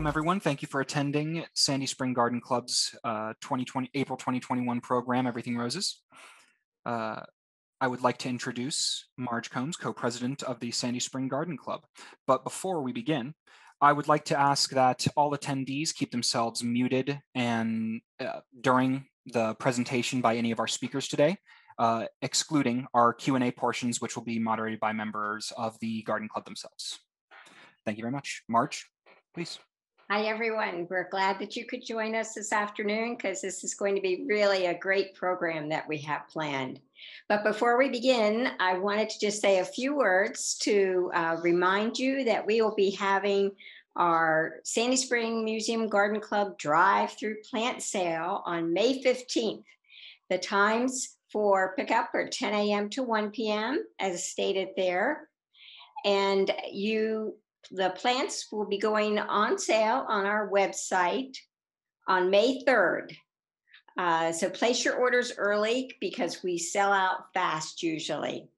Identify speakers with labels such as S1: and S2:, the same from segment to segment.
S1: Welcome, everyone. Thank you for attending Sandy Spring Garden Club's April 2021 program, Everything Roses. I would like to introduce Marge Combs, co-president of the Sandy Spring Garden Club. But before we begin, I would like to ask that all attendees keep themselves muted and during the presentation by any of our speakers today, excluding our Q&A portions, which will be moderated by members of the Garden Club themselves. Thank you very much. Marge, please.
S2: Hi, everyone. We're glad that you could join us this afternoon because this is going to be really a great program that we have planned. But before we begin, I wanted to just say a few words to remind you that we will be having our Sandy Spring Museum Garden Club drive-through plant sale on May 15th. The times for pickup are 10 a.m. to 1 p.m. as stated there. And the plants will be going on sale on our website on May 3rd. So place your orders early because we sell out fast usually.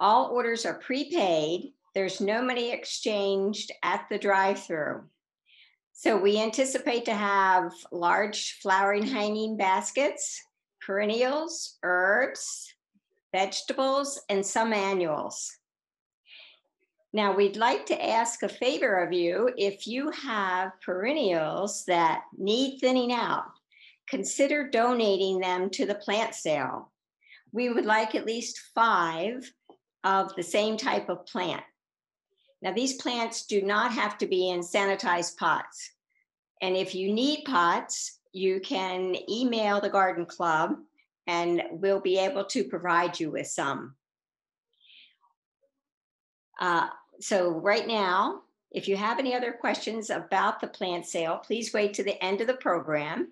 S2: All orders are prepaid. There's no money exchanged at the drive-through. So we anticipate to have large flowering hanging baskets, perennials, herbs, vegetables, and some annuals. Now, we'd like to ask a favor of you. If you have perennials that need thinning out, consider donating them to the plant sale. We would like at least 5 of the same type of plant. Now, these plants do not have to be in sanitized pots. And if you need pots, you can email the Garden Club and we'll be able to provide you with some. So right now, if you have any other questions about the plant sale, please wait to the end of the program.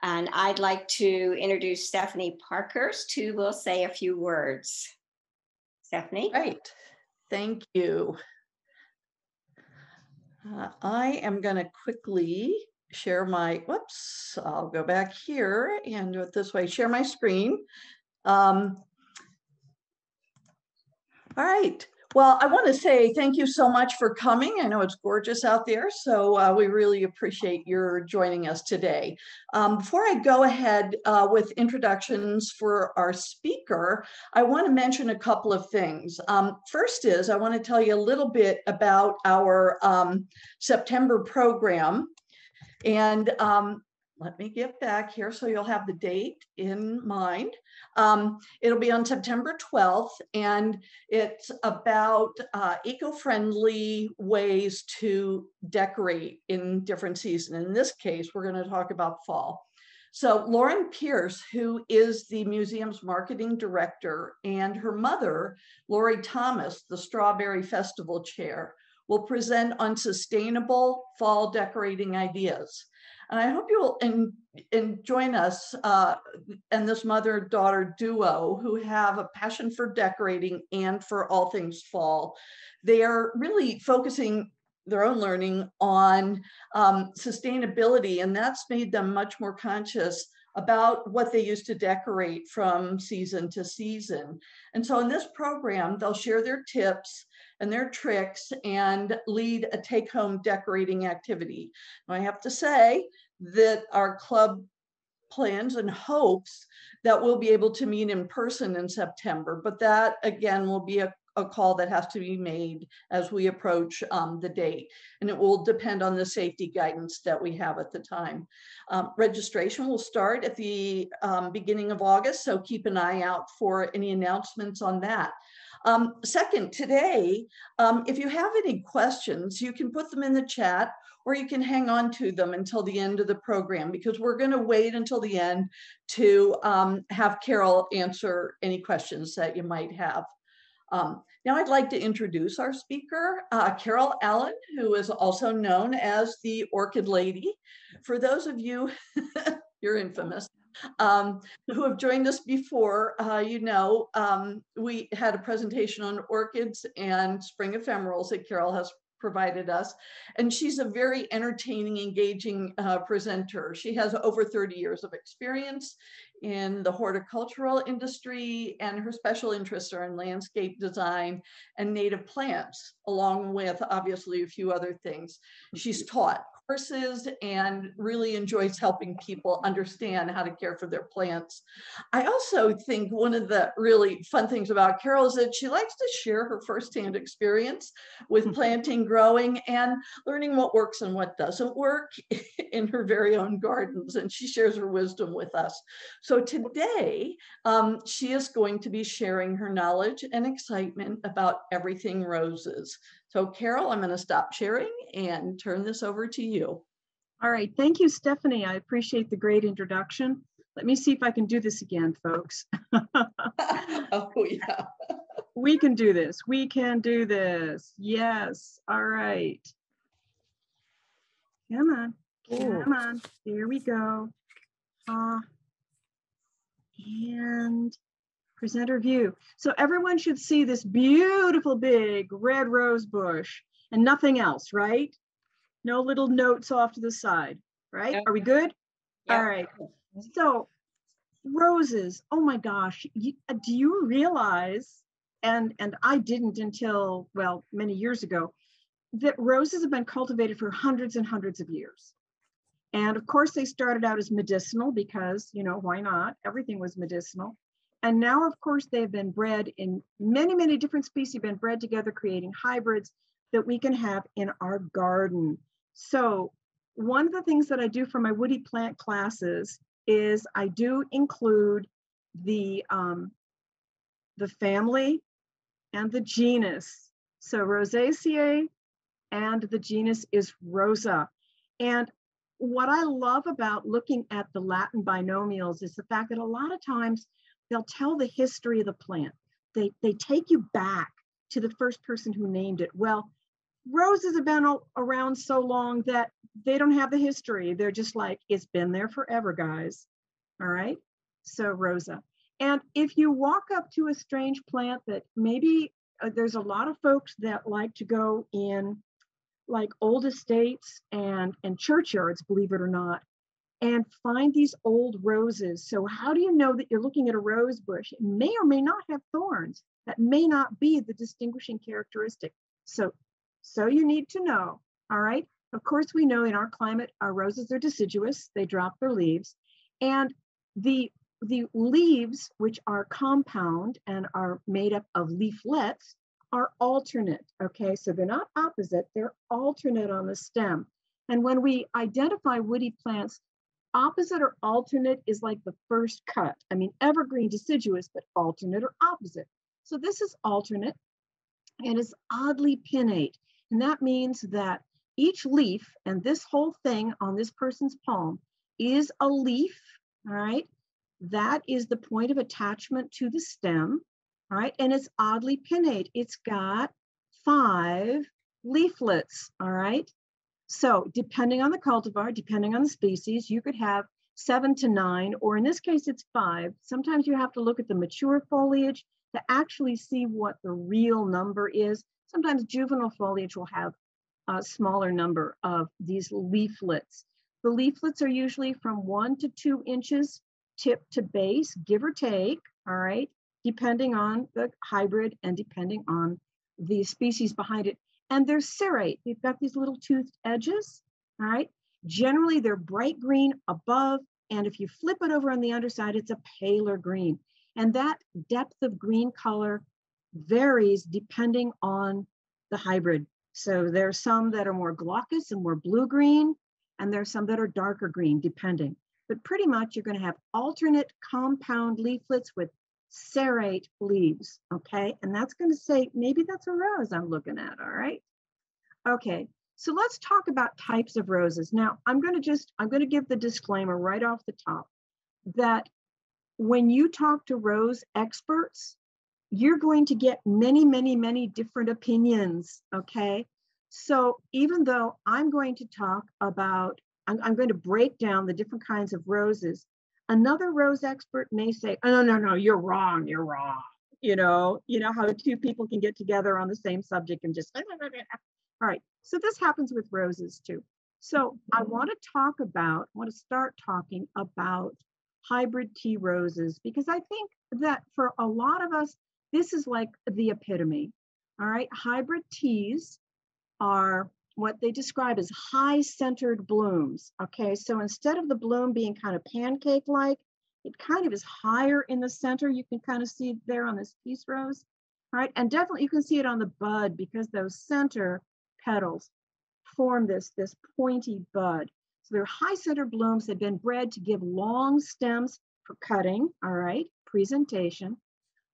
S2: And I'd like to introduce Stephanie Parkhurst, who will say a few words. Stephanie?
S3: Right, thank you. I am going to quickly share my, whoops, I'll go back here and do it this way, share my screen. All right. Well, I want to say thank you so much for coming. I know it's gorgeous out there, so we really appreciate your joining us today. Before I go ahead with introductions for our speaker, I want to mention a couple of things. First is I want to tell you a little bit about our September program. And let me get back here so you'll have the date in mind. It'll be on September 12th, and it's about eco-friendly ways to decorate in different seasons. In this case, we're going to talk about fall. So Lauren Pierce, who is the museum's marketing director, and her mother, Lori Thomas, the Strawberry Festival chair, will present on sustainable fall decorating ideas. And I hope you'll join us and this mother-daughter duo who have a passion for decorating and for all things fall. They are really focusing their own learning on sustainability, and that's made them much more conscious about what they use to decorate from season to season. And so in this program, they'll share their tips and their tricks and lead a take-home decorating activity. Now, I have to say that our club plans and hopes that we'll be able to meet in person in September, but that again will be a call that has to be made as we approach the date, and it will depend on the safety guidance that we have at the time. Registration will start at the beginning of August, so keep an eye out for any announcements on that. Second, today, if you have any questions, you can put them in the chat or you can hang on to them until the end of the program, because we're going to wait until the end to have Carol answer any questions that you might have. Now I'd like to introduce our speaker, Carol Allen, who is also known as the Orchid Lady. For those of you, you're infamous, who have joined us before, you know, we had a presentation on orchids and spring ephemerals that Carol has provided us. And she's a very entertaining, engaging presenter. She has over 30 years of experience in the horticultural industry, and her special interests are in landscape design and native plants, along with obviously a few other things. She's taught courses and really enjoys helping people understand how to care for their plants. I also think one of the really fun things about Carol is that she likes to share her firsthand experience with planting, growing, and learning what works and what doesn't work in her very own gardens. And she shares her wisdom with us. So today, she is going to be sharing her knowledge and excitement about everything roses. So Carol, I'm going to stop sharing and turn this over to you.
S4: All right, thank you, Stephanie. I appreciate the great introduction. Let me see if I can do this again, folks.
S3: Oh, yeah.
S4: We can do this. We can do this. Yes. All right. Come on. Come on. There we go. And presenter view. So everyone should see this beautiful big red rose bush and nothing else, right? No little notes off to the side, right?
S2: Yep.
S4: Are we good?
S2: Yep.
S4: All right. So roses, oh my gosh, do you realize, and I didn't until, well, many years ago, that roses have been cultivated for hundreds and hundreds of years. And of course, they started out as medicinal because, you know, why not? Everything was medicinal. And now, of course, they've been bred in many, many different species, been bred together, creating hybrids that we can have in our garden. So one of the things that I do for my woody plant classes is I do include the family and the genus. So Rosaceae, and the genus is Rosa. And what I love about looking at the Latin binomials is the fact that a lot of times they'll tell the history of the plant. They take you back to the first person who named it. Well, roses have been around so long that they don't have the history. They're just like, it's been there forever, guys. All right, so Rosa. And if you walk up to a strange plant that maybe there's a lot of folks that like to go in like old estates and churchyards, believe it or not, and find these old roses. So how do you know that you're looking at a rose bush? It may or may not have thorns. That may not be the distinguishing characteristic. So you need to know, all right? Of course, we know in our climate, our roses are deciduous. They drop their leaves. And the leaves, which are compound and are made up of leaflets, are alternate, okay? So they're not opposite, they're alternate on the stem. And when we identify woody plants, opposite or alternate is like the first cut. I mean, evergreen deciduous, but alternate or opposite. So this is alternate and is oddly pinnate. And that means that each leaf, and this whole thing on this person's palm is a leaf, all right? That is the point of attachment to the stem. All right, and it's oddly pinnate. It's got 5 leaflets, all right? So depending on the cultivar, depending on the species, you could have 7 to 9, or in this case, it's 5. Sometimes you have to look at the mature foliage to actually see what the real number is. Sometimes juvenile foliage will have a smaller number of these leaflets. The leaflets are usually from 1 to 2 inches tip to base, give or take, all right? Depending on the hybrid and depending on the species behind it. And they're serrate. They've got these little toothed edges, all right? Generally, they're bright green above, and if you flip it over on the underside, it's a paler green. And that depth of green color varies depending on the hybrid. So there's some that are more glaucous and more blue-green, and there's some that are darker green, depending. But pretty much you're gonna have alternate compound leaflets with serrate leaves, okay? And that's going to say, maybe that's a rose I'm looking at, all right? Okay, so let's talk about types of roses. Now, I'm going to give the disclaimer right off the top that when you talk to rose experts, you're going to get many, many, many different opinions, okay? So even though I'm going to talk about, I'm going to break down the different kinds of roses, another rose expert may say, oh, no, you're wrong, you're wrong. You know how 2 people can get together on the same subject and just, All right, so this happens with roses too. So I want to start talking about hybrid tea roses, because I think that for a lot of us, this is like the epitome. All right, hybrid teas are what they describe as high centered blooms. Okay, so instead of the bloom being kind of pancake like, it kind of is higher in the center. You can kind of see it there on this peace rose. All right, and definitely you can see it on the bud, because those center petals form this pointy bud. So they're high centered blooms. They've been bred to give long stems for cutting. All right, presentation.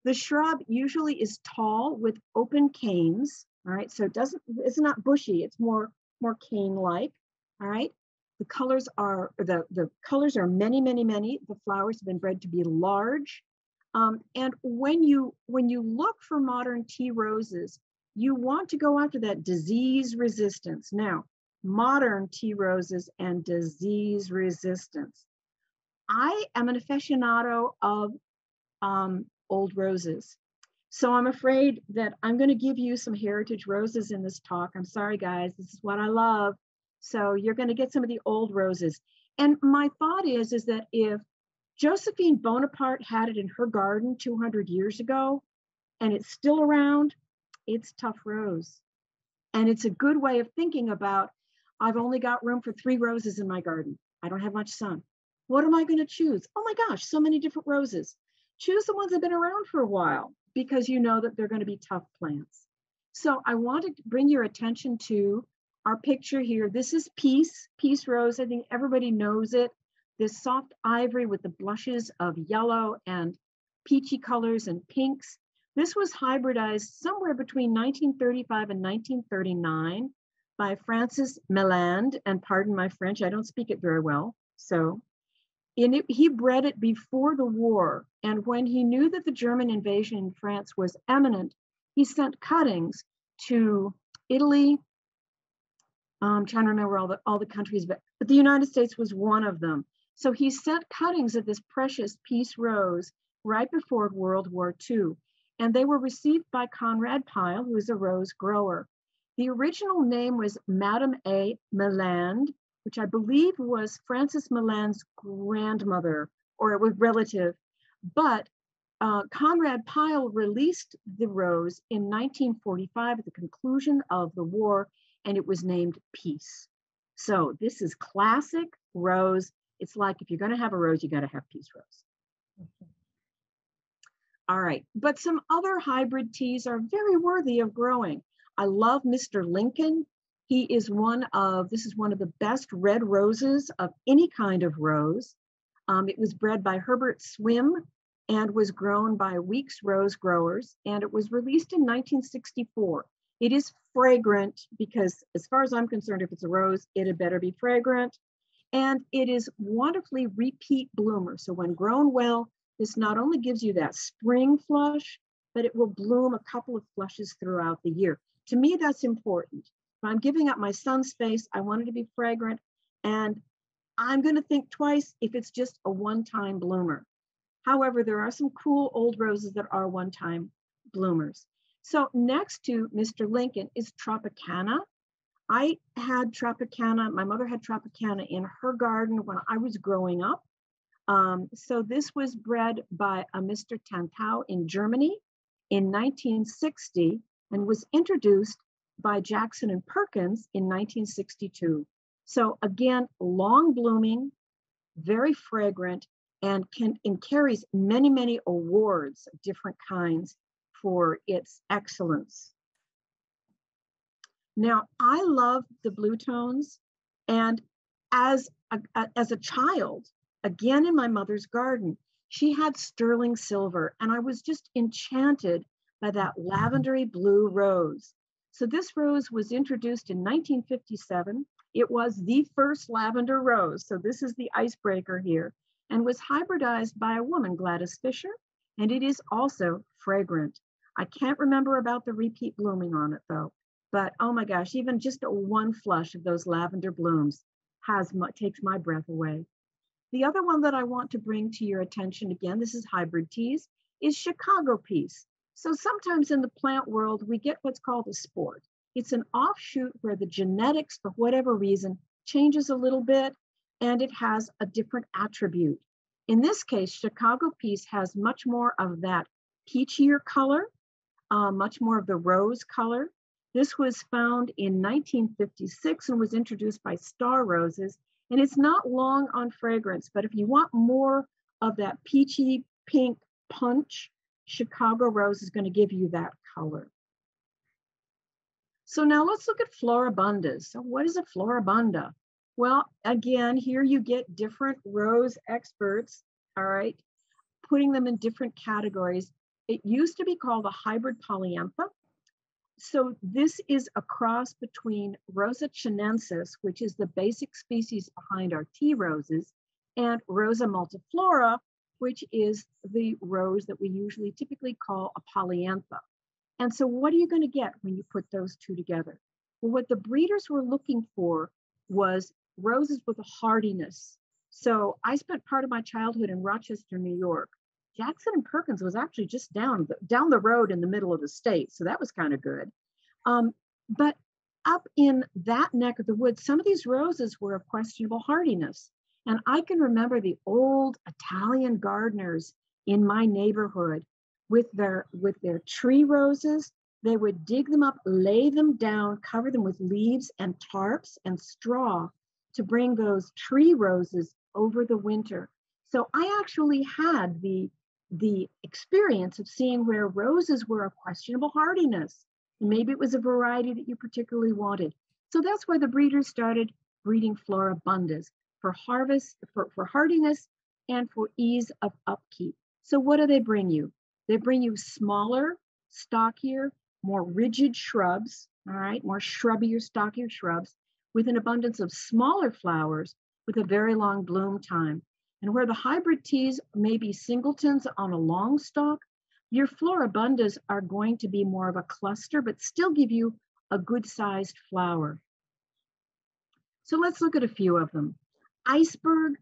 S4: The shrub usually is tall with open canes. All right, so it's not bushy, it's more cane-like. All right, the colors are many. The flowers have been bred to be large. And when you look for modern tea roses, you want to go after that disease resistance. Now, modern tea roses and disease resistance. I am an aficionado of old roses. So I'm afraid that I'm going to give you some heritage roses in this talk. I'm sorry, guys, this is what I love. So you're going to get some of the old roses. And my thought is that if Josephine Bonaparte had it in her garden 200 years ago, and it's still around, it's tough rose. And it's a good way of thinking about, I've only got room for 3 roses in my garden. I don't have much sun. What am I going to choose? Oh my gosh, so many different roses. Choose the ones that have been around for a while, because you know that they're going to be tough plants. So I wanted to bring your attention to our picture here. This is peace rose. I think everybody knows it. This soft ivory with the blushes of yellow and peachy colors and pinks. This was hybridized somewhere between 1935 and 1939 by Francis Meland, and pardon my French, I don't speak it very well. So he bred it before the war, and when he knew that the German invasion in France was imminent, he sent cuttings to Italy. I'm trying to remember all the countries, but the United States was one of them. So he sent cuttings of this precious peace rose right before World War II, and they were received by Conrad Pyle, who is a rose grower. The original name was Madame A. Meland, which I believe was Francis Meland's grandmother, or it was relative. But Conrad Pyle released the rose in 1945 at the conclusion of the war, and it was named Peace. So this is classic rose. It's like, if you're going to have a rose, you got to have peace rose. Okay. All right, but some other hybrid teas are very worthy of growing. I love Mr. Lincoln. This is one of the best red roses of any kind of rose. It was bred by Herbert Swim and was grown by Weeks Rose Growers, and it was released in 1964. It is fragrant, because as far as I'm concerned, if it's a rose, it had better be fragrant. And it is wonderfully repeat bloomer. So when grown well, this not only gives you that spring flush, but it will bloom a couple of flushes throughout the year. To me, that's important. If I'm giving up my sun space, I want it to be fragrant, and I'm going to think twice if it's just a one-time bloomer. However, there are some cool old roses that are one-time bloomers. So next to Mr. Lincoln is Tropicana. I had Tropicana, my mother had Tropicana in her garden when I was growing up. So this was bred by a Mr. Tantau in Germany in 1960 and was introduced by Jackson and Perkins in 1962. So again, long blooming, very fragrant, and carries many, many awards of different kinds for its excellence. Now, I love the blue tones, and as a child, again in my mother's garden, she had sterling silver, and I was just enchanted by that lavendery blue rose. So this rose was introduced in 1957. It was the first lavender rose, so this is the icebreaker here, and was hybridized by a woman, Gladys Fisher, and it is also fragrant. I can't remember about the repeat blooming on it though, but oh my gosh, even just one flush of those lavender blooms takes my breath away. The other one that I want to bring to your attention, again, this is hybrid teas, is Chicago peace. So sometimes in the plant world, we get what's called a sport. It's an offshoot where the genetics, for whatever reason, changes a little bit, and it has a different attribute. In this case, Chicago Peace has much more of that peachier color, much more of the rose color. This was found in 1956 and was introduced by Star Roses. And it's not long on fragrance, but if you want more of that peachy pink punch, Chicago Rose is going to give you that color. So now let's look at Floribundas. So what is a Floribunda? Well, again, here you get different rose experts, all right, putting them in different categories. It used to be called a hybrid Polyantha. So this is a cross between Rosa chinensis, which is the basic species behind our tea roses, and Rosa multiflora, which is the rose that we usually typically call a Polyantha. And so what are you going to get when you put those two together? Well, what the breeders were looking for was roses with a hardiness. So I spent part of my childhood in Rochester, New York. Jackson and Perkins was actually just down the road in the middle of the state. So that was kind of good. But up in that neck of the woods, some of these roses were of questionable hardiness. And I can remember the old Italian gardeners in my neighborhood with their tree roses. They would dig them up, lay them down, cover them with leaves and tarps and straw to bring those tree roses over the winter. So I actually had the experience of seeing where roses were of questionable hardiness. Maybe it was a variety that you particularly wanted. So that's why the breeders started breeding Floribundas for harvest, for hardiness, and for ease of upkeep. So what do they bring you? They bring you smaller, stockier, more rigid shrubs, all right, more shrubbier, stockier shrubs with an abundance of smaller flowers with a very long bloom time. And where the hybrid teas may be singletons on a long stalk, your Floribundas are going to be more of a cluster, but still give you a good-sized flower. So let's look at a few of them. Iceberg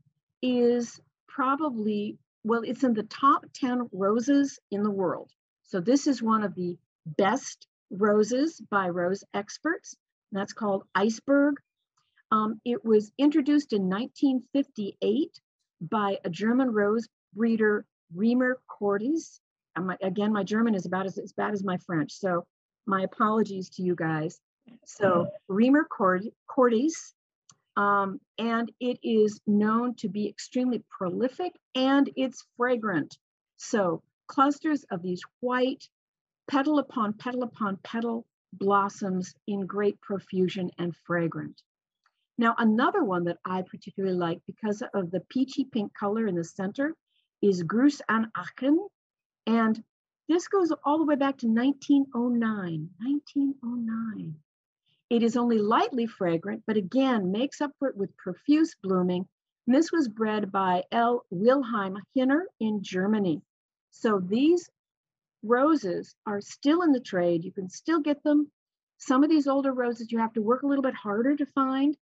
S4: is probably, well, it's in the top 10 roses in the world. So this is one of the best roses by rose experts. That's called Iceberg. It was introduced in 1958 by a German rose breeder, Reimer Cordes. Again, my German is about as bad as my French, so my apologies to you guys. So Reimer Cordes, and it is known to be extremely prolific and it's fragrant. So clusters of these white petal upon petal blossoms in great profusion and fragrant. Now, another one that I particularly like because of the peachy pink color in the center is Gruß an Aachen. And this goes all the way back to 1909. 1909. It is only lightly fragrant, but again, makes up for it with profuse blooming. And this was bred by L. Wilhelm Hinner in Germany. So these roses are still in the trade. You can still get them. Some of these older roses you have to work a little bit harder to find,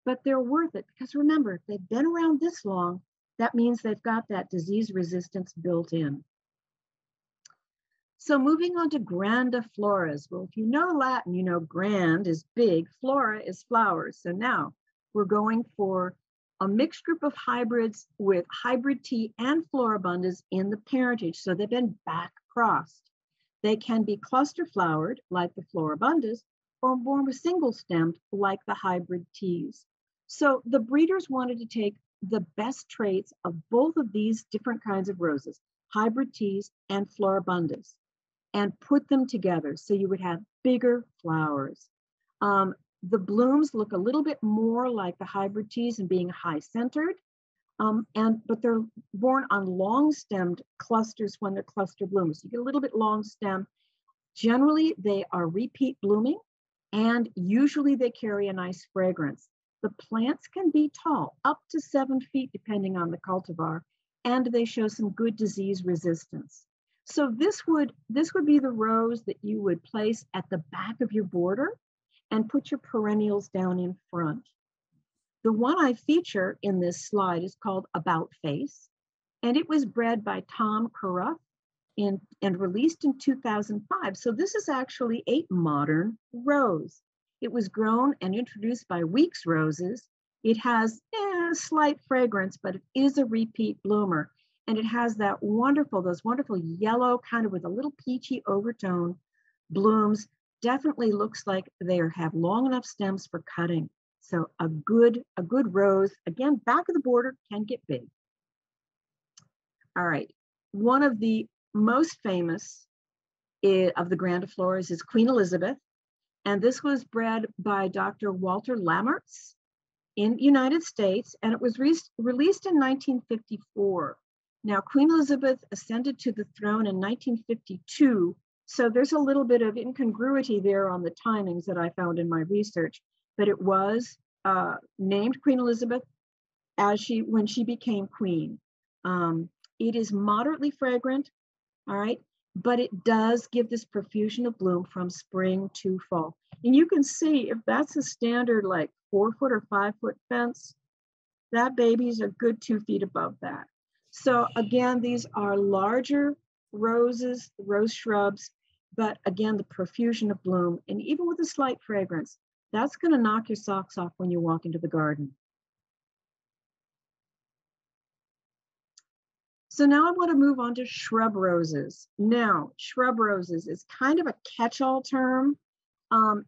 S4: but they're worth it because remember, if they've been around this long, that means they've got that disease resistance built in. So moving on to Grandifloras. Well, if you know Latin, you know grand is big, flora is flowers. So now we're going for a mixed group of hybrids with hybrid tea and Floribundas in the parentage. So they've been back crossed. They can be cluster flowered like the Floribundas or more single stemmed like the hybrid teas. So the breeders wanted to take the best traits of both of these different kinds of roses, hybrid teas and Floribundas, and put them together so you would have bigger flowers. The blooms look a little bit more like the hybrid teas and being high-centered, but they're born on long-stemmed clusters when they're cluster blooms. You get a little bit long stem. Generally, they are repeat blooming, and usually they carry a nice fragrance. The plants can be tall, up to 7 feet, depending on the cultivar, and they show some good disease resistance. So this would be the rose that you would place at the back of your border and put your perennials down in front. The one I feature in this slide is called About Face, and it was bred by Tom Carruth and released in 2005. So this is actually a modern rose. It was grown and introduced by Weeks Roses. It has a slight fragrance, but it is a repeat bloomer. And it has that wonderful, those wonderful yellow, kind of with a little peachy overtone blooms. Definitely looks like they have long enough stems for cutting. So a good rose, again, back of the border, can get big. All right, one of the most famous of the Grandifloras is Queen Elizabeth. And this was bred by Dr. Walter Lammertz in the United States, and it was released in 1954. Now, Queen Elizabeth ascended to the throne in 1952, so there's a little bit of incongruity there on the timings that I found in my research, but it was named Queen Elizabeth when she became queen. It is moderately fragrant, all right, but it does give this profusion of bloom from spring to fall. And you can see if that's a standard like 4-foot or 5-foot fence, that baby's a good 2 feet above that. So again, these are larger roses, rose shrubs, but again, the profusion of bloom, and even with a slight fragrance, that's gonna knock your socks off when you walk into the garden. So now I want to move on to shrub roses. Now, shrub roses is kind of a catch-all term,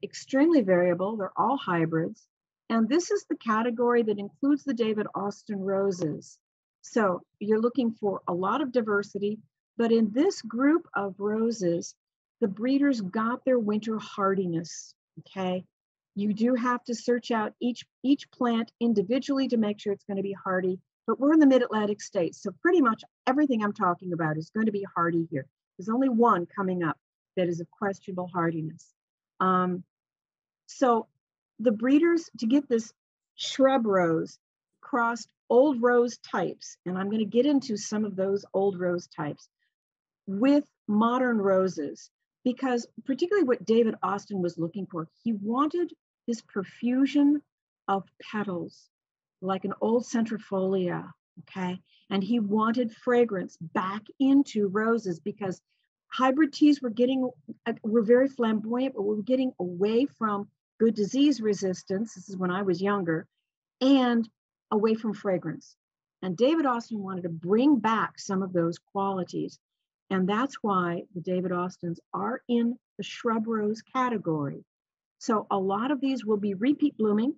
S4: extremely variable. They're all hybrids. And this is the category that includes the David Austin roses. So you're looking for a lot of diversity, but in this group of roses, the breeders got their winter hardiness, okay? You do have to search out each plant individually to make sure it's going to be hardy. But we're in the mid-Atlantic states, so pretty much everything I'm talking about is going to be hardy here. There's only one coming up that is of questionable hardiness. So the breeders, to get this shrub rose, crossed old rose types, and I'm going to get into some of those old rose types, with modern roses, because particularly what David Austin was looking for, he wanted this profusion of petals, like an old centrifolia, okay? And he wanted fragrance back into roses because hybrid teas were very flamboyant, but we were getting away from good disease resistance. This is when I was younger, and away from fragrance. And David Austin wanted to bring back some of those qualities. And that's why the David Austins are in the shrub rose category. So a lot of these will be repeat blooming,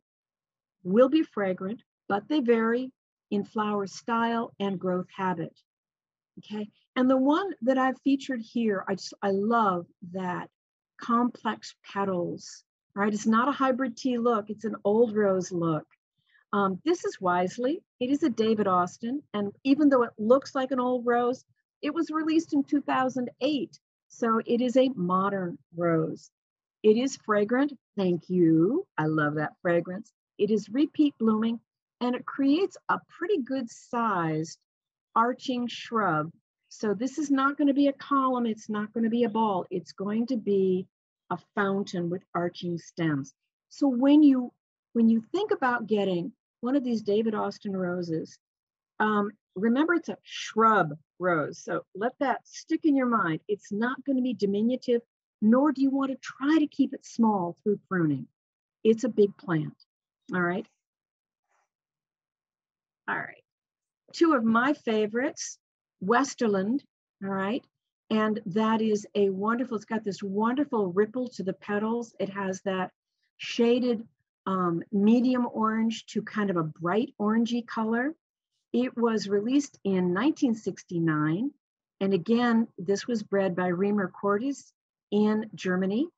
S4: will be fragrant, but they vary in flower style and growth habit, okay? And the one that I've featured here, I love that complex petals, right? It's not a hybrid tea look, it's an old rose look. This is Wisely. It is a David Austin, and even though it looks like an old rose, it was released in 2008, so it is a modern rose. It is fragrant, thank you. I love that fragrance. It is repeat blooming, and it creates a pretty good sized arching shrub. So this is not going to be a column, it's not going to be a ball, it's going to be a fountain with arching stems. So when you think about getting one of these David Austin roses, remember it's a shrub rose. So let that stick in your mind. It's not going to be diminutive, nor do you want to try to keep it small through pruning. It's a big plant. All right. All right. Two of my favorites, Westerlund, all right. And that is a wonderful, it's got this wonderful ripple to the petals. It has that shaded medium orange to kind of a bright orangey color. It was released in 1969. And again, this was bred by Remer Cordes in Germany.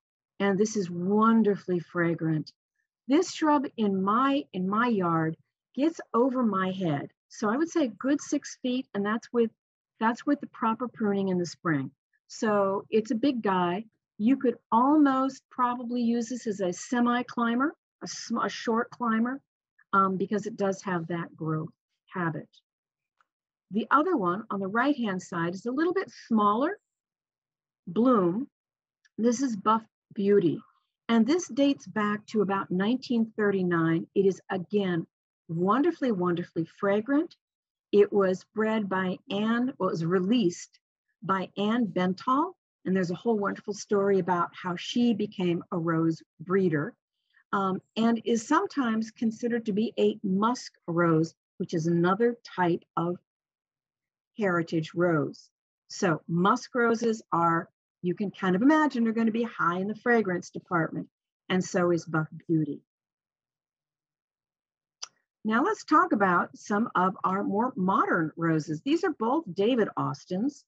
S4: And this is wonderfully fragrant. This shrub in my yard gets over my head. So I would say a good 6 feet, and that's with the proper pruning in the spring. So it's a big guy. You could almost probably use this as a semi-climber, a short climber, because it does have that growth habit. The other one on the right-hand side is a little bit smaller bloom. This is Buff Beauty. And this dates back to about 1939. It is, again, wonderfully, wonderfully fragrant. It was bred by it was released by Anne Benthal. And there's a whole wonderful story about how she became a rose breeder. and is sometimes considered to be a musk rose, which is another type of heritage rose. So musk roses are, you can kind of imagine, they're going to be high in the fragrance department, and so is Buff Beauty. Now let's talk about some of our more modern roses. These are both David Austins.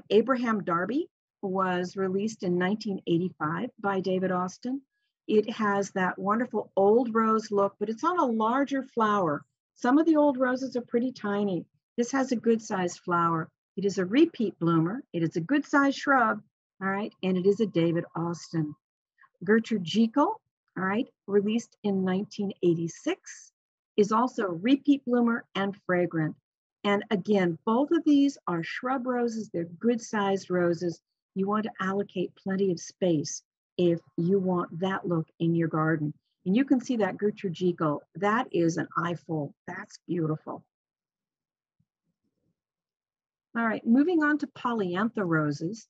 S4: Abraham Darby was released in 1985 by David Austin. It has that wonderful old rose look, but it's on a larger flower. Some of the old roses are pretty tiny. This has a good sized flower. It is a repeat bloomer. It is a good sized shrub, all right, and it is a David Austin. Gertrude Jekyll, all right, released in 1986, is also a repeat bloomer and fragrant. And again, both of these are shrub roses. They're good sized roses. You want to allocate plenty of space if you want that look in your garden. And you can see that Gertrude Jekyll, that is an eyeful. That's beautiful. All right, moving on to Polyantha roses.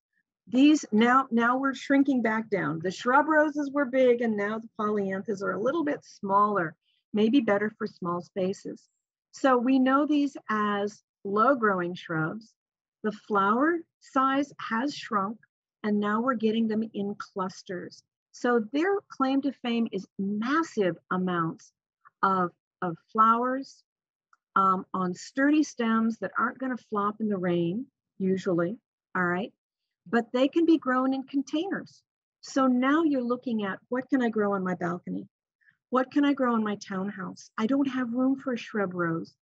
S4: These, now we're shrinking back down. The shrub roses were big, and now the polyanthas are a little bit smaller, maybe better for small spaces. So we know these as low-growing shrubs. The flower size has shrunk, and now we're getting them in clusters. So their claim to fame is massive amounts of flowers on sturdy stems that aren't going to flop in the rain, usually, all right? But they can be grown in containers. So now you're looking at, what can I grow on my balcony? What can I grow in my townhouse? I don't have room for a shrub rose,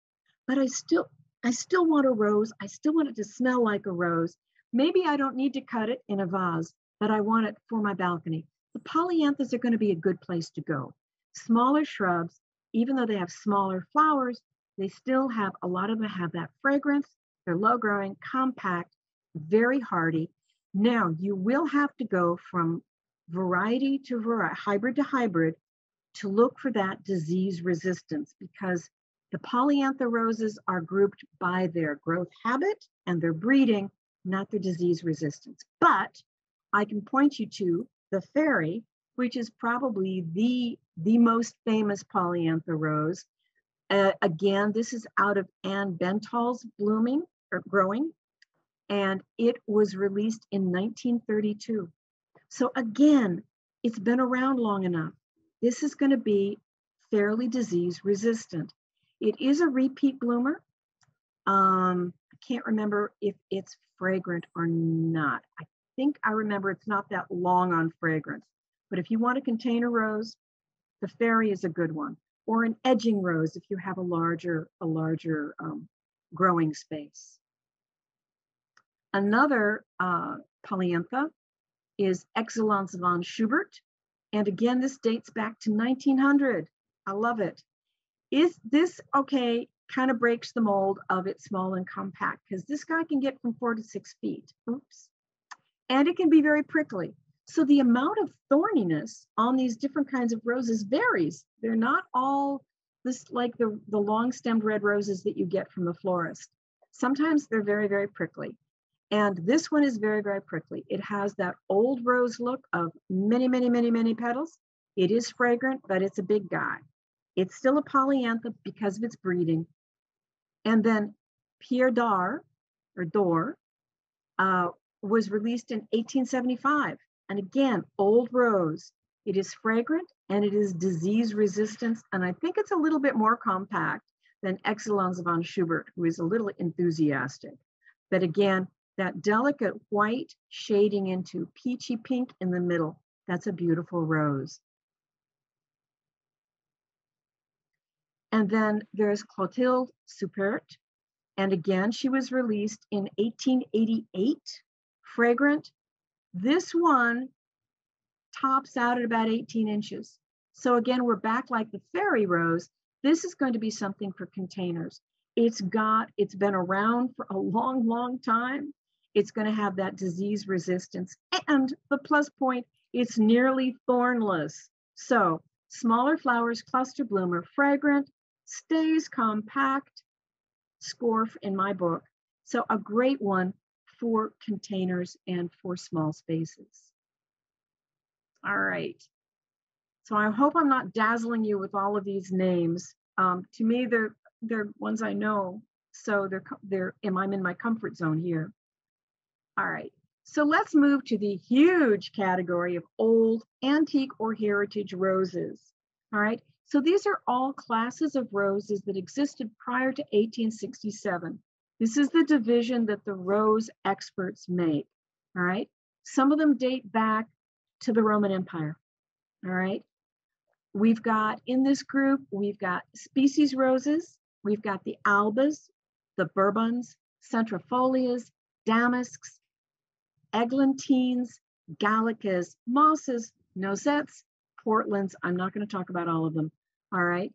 S4: but I still want a rose. I still want it to smell like a rose. Maybe I don't need to cut it in a vase, but I want it for my balcony. The polyanthas are going to be a good place to go. Smaller shrubs, even though they have smaller flowers, they still have, a lot of them have that fragrance. They're low growing, compact, very hardy. Now you will have to go from variety to variety, hybrid to hybrid, to look for that disease resistance, because the Polyantha roses are grouped by their growth habit and their breeding, not their disease resistance. But I can point you to the Fairy, which is probably the most famous Polyantha rose. Again, this is out of Anne Bental's blooming or growing, and it was released in 1932. So again, it's been around long enough. This is going to be fairly disease resistant. It is a repeat bloomer. I can't remember if it's fragrant or not. I think I remember it's not that long on fragrance. But if you want a container rose, the Fairy is a good one. Or an edging rose if you have a larger growing space. Another Polyantha is Excellence von Schubert. And again, this dates back to 1900. I love it. Is this, okay, kind of breaks the mold of it's small and compact, because this guy can get from 4 to 6 feet. Oops. And it can be very prickly. So the amount of thorniness on these different kinds of roses varies. They're not all this like the long-stemmed red roses that you get from the florist. Sometimes they're very, very prickly. And this one is very, very prickly. It has that old rose look of many, many, many, many petals. It is fragrant, but it's a big guy. It's still a Polyantha because of its breeding. And then Pierre d'Or was released in 1875. And again, old rose. It is fragrant and it is disease resistant. And I think it's a little bit more compact than Excellence von Schubert, who is a little enthusiastic. But again, that delicate white shading into peachy pink in the middle, that's a beautiful rose. And then there's Clotilde Suppert. And again, she was released in 1888, fragrant. This one tops out at about 18 inches. So again, we're back like the Fairy rose. This is going to be something for containers. It's been around for a long, long time. It's going to have that disease resistance. And the plus point, it's nearly thornless. So smaller flowers, cluster bloomer, fragrant, stays compact, score in my book. So a great one for containers and for small spaces. All right. So I hope I'm not dazzling you with all of these names. To me, they're ones I know. So I'm in my comfort zone here. All right. So let's move to the huge category of old, antique, or heritage roses. All right. So these are all classes of roses that existed prior to 1867. This is the division that the rose experts make. All right. Some of them date back to the Roman Empire. All right. We've got in this group, we've got species roses, we've got the albas, the bourbons, centrifolias, damasks, eglantines, gallicas, mosses, nosettes, Portlands. I'm not going to talk about all of them. All right.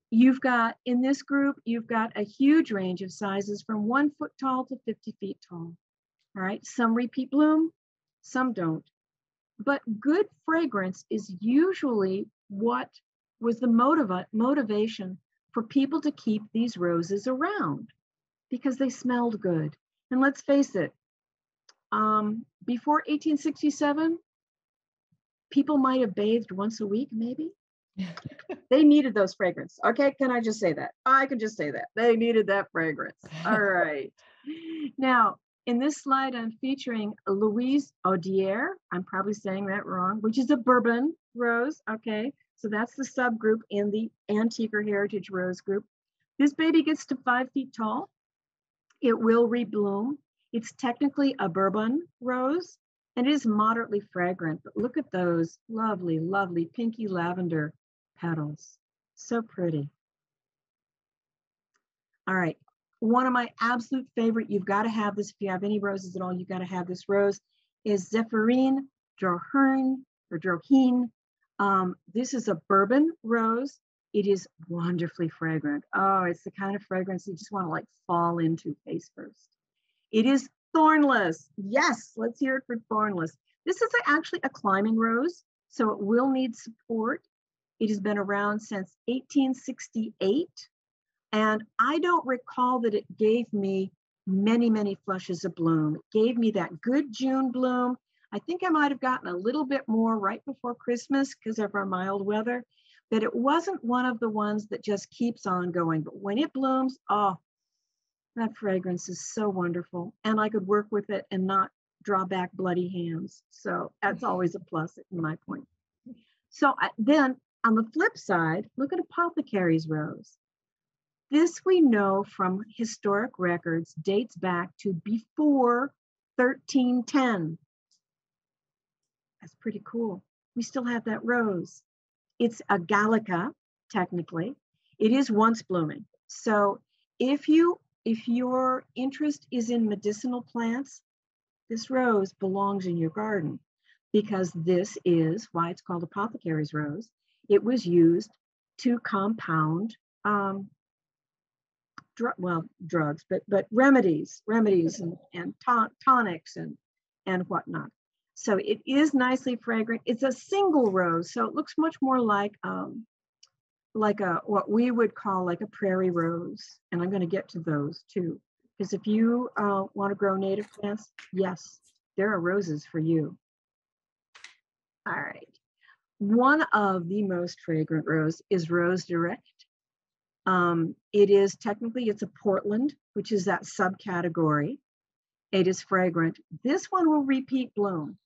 S4: You've got in this group, you've got a huge range of sizes from 1 foot tall to 50 feet tall. All right. Some repeat bloom, some don't. But good fragrance is usually what was the motivation for people to keep these roses around, because they smelled good. And let's face it, before 1867, people might have bathed once a week, maybe. They needed those fragrance. Okay, can I just say that? I can just say that. They needed that fragrance. All right. Now, in this slide, I'm featuring Louise Odiere. I'm probably saying that wrong, which is a Bourbon Rose. Okay, so that's the subgroup in the antique or heritage rose group. This baby gets to 5 feet tall. It will rebloom. It's technically a Bourbon Rose, and it is moderately fragrant. But look at those lovely, lovely pinky lavender petals. So pretty. All right. One of my absolute favorite, you've got to have this, if you have any roses at all, you've got to have this rose, is Zephyrine Droheen, or Droheen. This is a Bourbon Rose. It is wonderfully fragrant. Oh, it's the kind of fragrance you just want to like fall into face first. It is thornless. Yes, let's hear it for thornless. This is actually a climbing rose, so it will need support. It has been around since 1868. And I don't recall that it gave me many, many flushes of bloom. It gave me that good June bloom. I think I might have gotten a little bit more right before Christmas because of our mild weather, but it wasn't one of the ones that just keeps on going. But when it blooms, oh, that fragrance is so wonderful. And I could work with it and not draw back bloody hands. So that's always a plus in my point. So then on the flip side, look at Apothecary's rose. This we know from historic records dates back to before 1310. That's pretty cool. We still have that rose. It's a Gallica, technically. It is once blooming. So if your interest is in medicinal plants, this rose belongs in your garden, because this is why it's called Apothecary's rose. It was used to compound drugs, but remedies and tonics and whatnot. So it is nicely fragrant. It's a single rose, so it looks much more like what we would call like a prairie rose. And I'm going to get to those too, because if you want to grow native plants, yes, there are roses for you. All right. One of the most fragrant rose is Rose Direct. It is technically, it's a Portland, which is that subcategory. It is fragrant. This one will repeat bloom.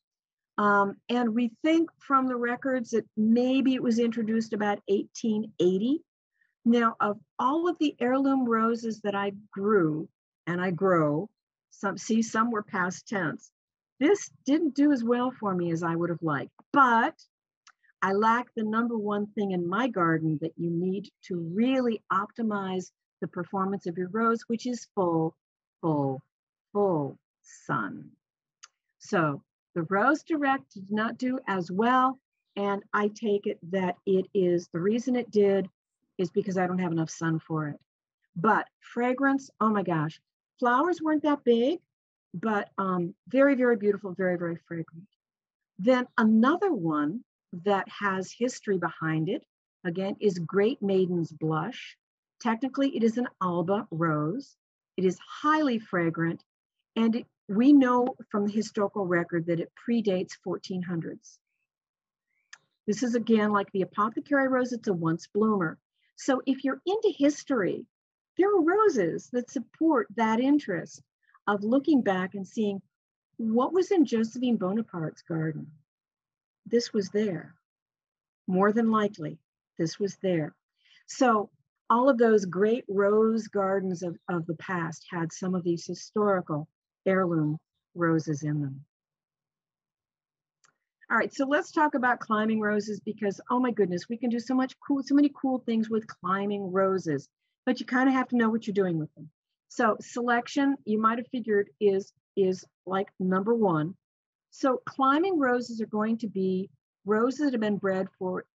S4: And we think from the records that maybe it was introduced about 1880. Now, of all of the heirloom roses that I grew and I grow, some were past tense. This didn't do as well for me as I would have liked, but I lack the number one thing in my garden that you need to really optimize the performance of your rose, which is full sun. So the Rose Direct did not do as well. And I take it that it is, the reason it did is because I don't have enough sun for it. But fragrance, oh my gosh, flowers weren't that big, but very, very beautiful, very, very fragrant. Then another one that has history behind it, again, is Great Maiden's Blush. Technically, it is an Alba rose. It is highly fragrant, and we know from the historical record that it predates 1400s. This is again like the Apothecary rose, it's a once bloomer. So if you're into history, there are roses that support that interest of looking back and seeing what was in Josephine Bonaparte's garden. This was there. More than likely, this was there. So all of those great rose gardens of the past had some of these historical heirloom roses in them. All right, so let's talk about climbing roses because, oh my goodness, we can do so many cool things with climbing roses, but you kind of have to know what you're doing with them. So selection, you might have figured, is like number one. So climbing roses are going to be roses that have been bred for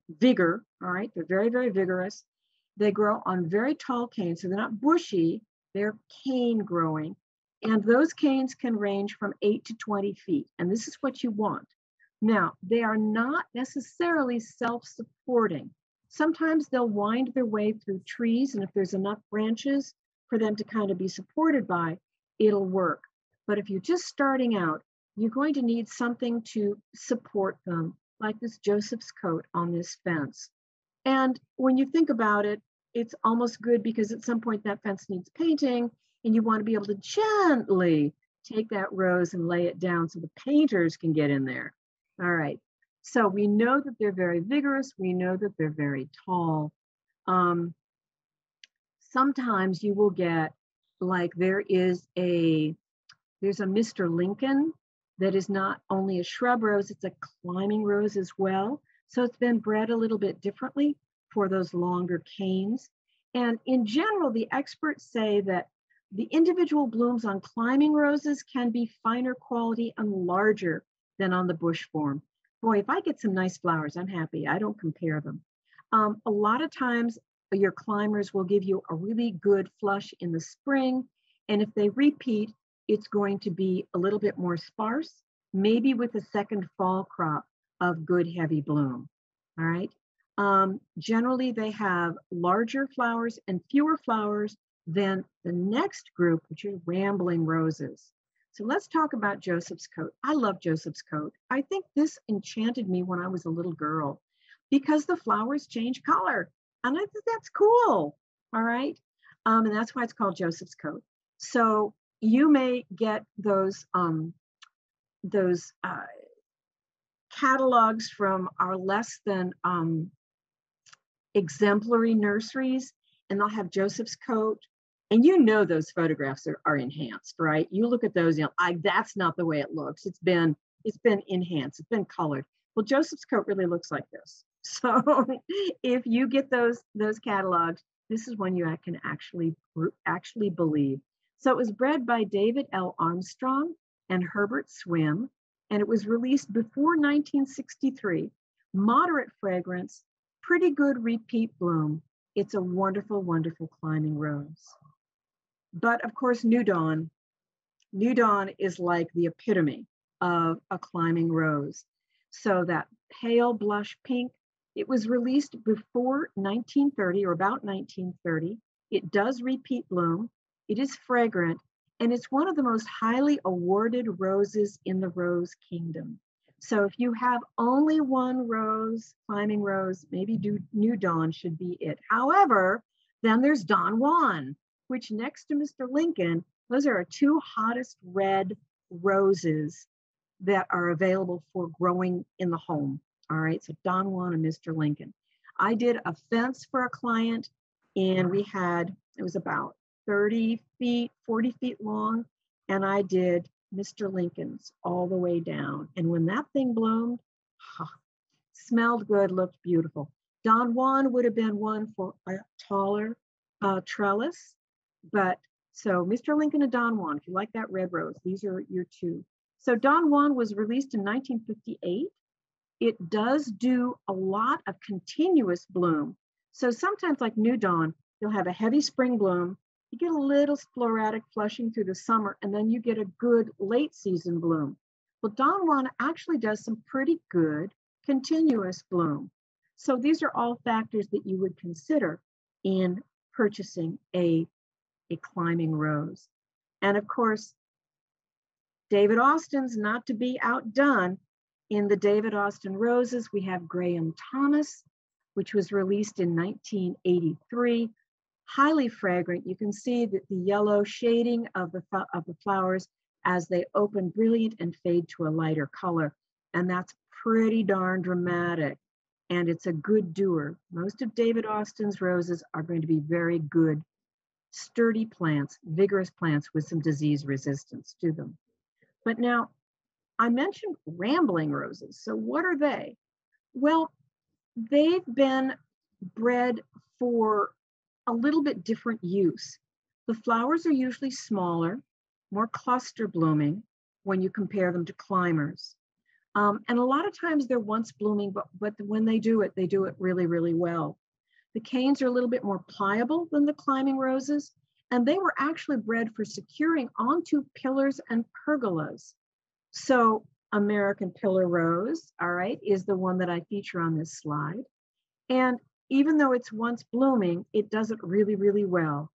S4: vigor, all right? They're very, very vigorous. They grow on very tall canes, so they're not bushy, they're cane growing. And those canes can range from 8 to 20 feet. And this is what you want. Now, they are not necessarily self-supporting. Sometimes they'll wind their way through trees, and if there's enough branches for them to kind of be supported by, it'll work. But if you're just starting out, you're going to need something to support them, like this Joseph's coat on this fence. And when you think about it, it's almost good because at some point that fence needs painting, and you want to be able to gently take that rose and lay it down so the painters can get in there. All right, so we know that they're very vigorous. We know that they're very tall. Sometimes you will get, like there's a Mr. Lincoln that is not only a shrub rose, it's a climbing rose as well. So it's been bred a little bit differently for those longer canes. And in general, the experts say that the individual blooms on climbing roses can be finer quality and larger than on the bush form. Boy, if I get some nice flowers, I'm happy. I don't compare them. A lot of times your climbers will give you a really good flush in the spring. And if they repeat, it's going to be a little bit more sparse, maybe with a second fall crop of good heavy bloom. All right. Generally, they have larger flowers and fewer flowers than the next group, which is rambling roses. So let's talk about Joseph's coat. I love Joseph's coat. I think this enchanted me when I was a little girl because the flowers change color. And I think that's cool. All right. And that's why it's called Joseph's coat. So you may get those catalogs from our less than exemplary nurseries, and they'll have Joseph's coat. And you know those photographs are enhanced, right? You look at those, you know, that's not the way it looks. It's been enhanced, it's been colored. Well, Joseph's coat really looks like this. So if you get those catalogs, this is one you can actually believe. So it was bred by David L. Armstrong and Herbert Swim, and it was released before 1963. Moderate fragrance, pretty good repeat bloom. It's a wonderful, wonderful climbing rose. But of course, New Dawn is like the epitome of a climbing rose. So that pale blush pink, it was released before 1930 or about 1930. It does repeat bloom. It is fragrant, and it's one of the most highly awarded roses in the rose kingdom. So if you have only one rose, climbing rose, maybe New Dawn should be it. However, then there's Don Juan, which next to Mr. Lincoln, those are our two hottest red roses that are available for growing in the home. All right, so Don Juan and Mr. Lincoln. I did a fence for a client, and it was about 30 feet, 40 feet long, and I did Mr. Lincoln's all the way down. And when that thing bloomed, smelled good, looked beautiful. Don Juan would have been one for a taller trellis, but so Mr. Lincoln and Don Juan, if you like that red rose, these are your two. So Don Juan was released in 1958. It does do a lot of continuous bloom. So sometimes like New Dawn, you'll have a heavy spring bloom, you get a little sporadic flushing through the summer, and then you get a good late season bloom. Well, Don Juan actually does some pretty good continuous bloom. So these are all factors that you would consider in purchasing a climbing rose. And of course, David Austin's not to be outdone. In the David Austin Roses, we have Graham Thomas, which was released in 1983. Highly fragrant. You can see that the yellow shading of the flowers as they open brilliant and fade to a lighter color. And that's pretty darn dramatic. And it's a good doer. Most of David Austin's roses are going to be very good, sturdy plants, vigorous plants with some disease resistance to them. But now, I mentioned rambling roses. So what are they? Well, they've been bred for a little bit different use. The flowers are usually smaller, more cluster blooming when you compare them to climbers. And a lot of times they're once blooming, but when they do it really, really well. The canes are a little bit more pliable than the climbing roses, and they were actually bred for securing onto pillars and pergolas. So American Pillar Rose, all right, is the one that I feature on this slide. And even though it's once blooming, it does it really, really well.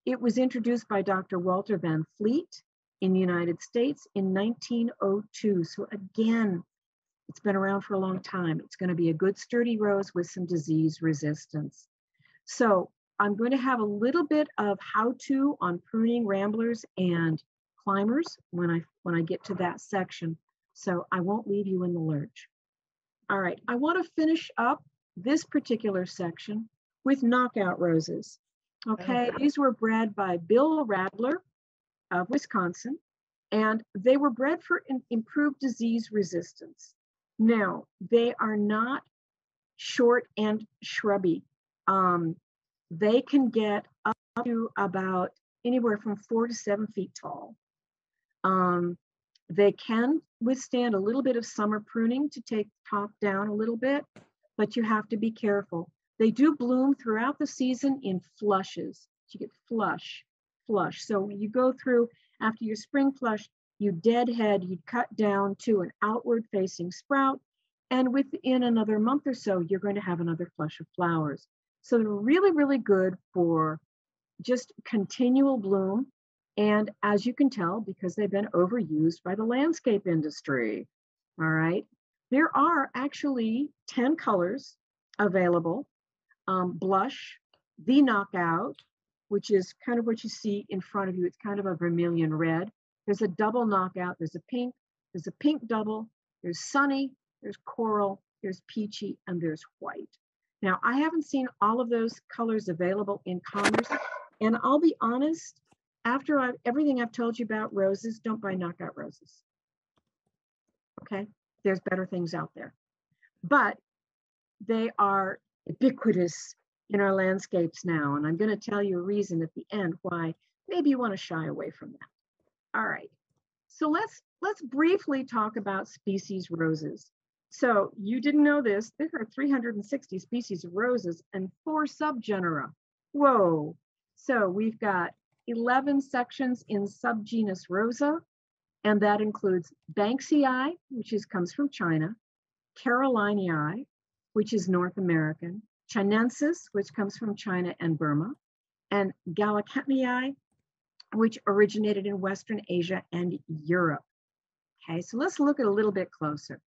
S4: It was introduced by Dr. Walter Van Fleet in the United States in 1902. So again, it's been around for a long time. It's going to be a good sturdy rose with some disease resistance. So I'm going to have a little bit of how-to on pruning ramblers and climbers when I get to that section. So I won't leave you in the lurch. All right, I want to finish up this particular section with knockout roses. Okay, these were bred by Bill Radler of Wisconsin, and they were bred for improved disease resistance. Now, they are not short and shrubby. They can get up to about anywhere from 4 to 7 feet tall. They can withstand a little bit of summer pruning to take top down a little bit, but you have to be careful. They do bloom throughout the season in flushes. You get flush. So when you go through after your spring flush, you deadhead, you cut down to an outward facing sprout, and within another month or so, you're going to have another flush of flowers. So they're really, really good for just continual bloom. And as you can tell, because they've been overused by the landscape industry, all right, there are actually 10 colors available. Blush, the knockout, which is kind of what you see in front of you. It's kind of a vermilion red. There's a double knockout. There's a pink double. There's sunny, there's coral, there's peachy, and there's white. Now, I haven't seen all of those colors available in commerce. And I'll be honest, after everything I've told you about roses, don't buy knockout roses. Okay, there's better things out there. But they are ubiquitous in our landscapes now. And I'm going to tell you a reason at the end why maybe you want to shy away from that. All right, so let's briefly talk about species roses. So you didn't know this, there are 360 species of roses and 4 subgenera. Whoa. So we've got 11 sections in subgenus Rosa, and that includes Banksia, which comes from China, Carolinii, which is North American, Chinensis, which comes from China and Burma, and Gallicanii, which originated in Western Asia and Europe. Okay, so let's look at a little bit closer.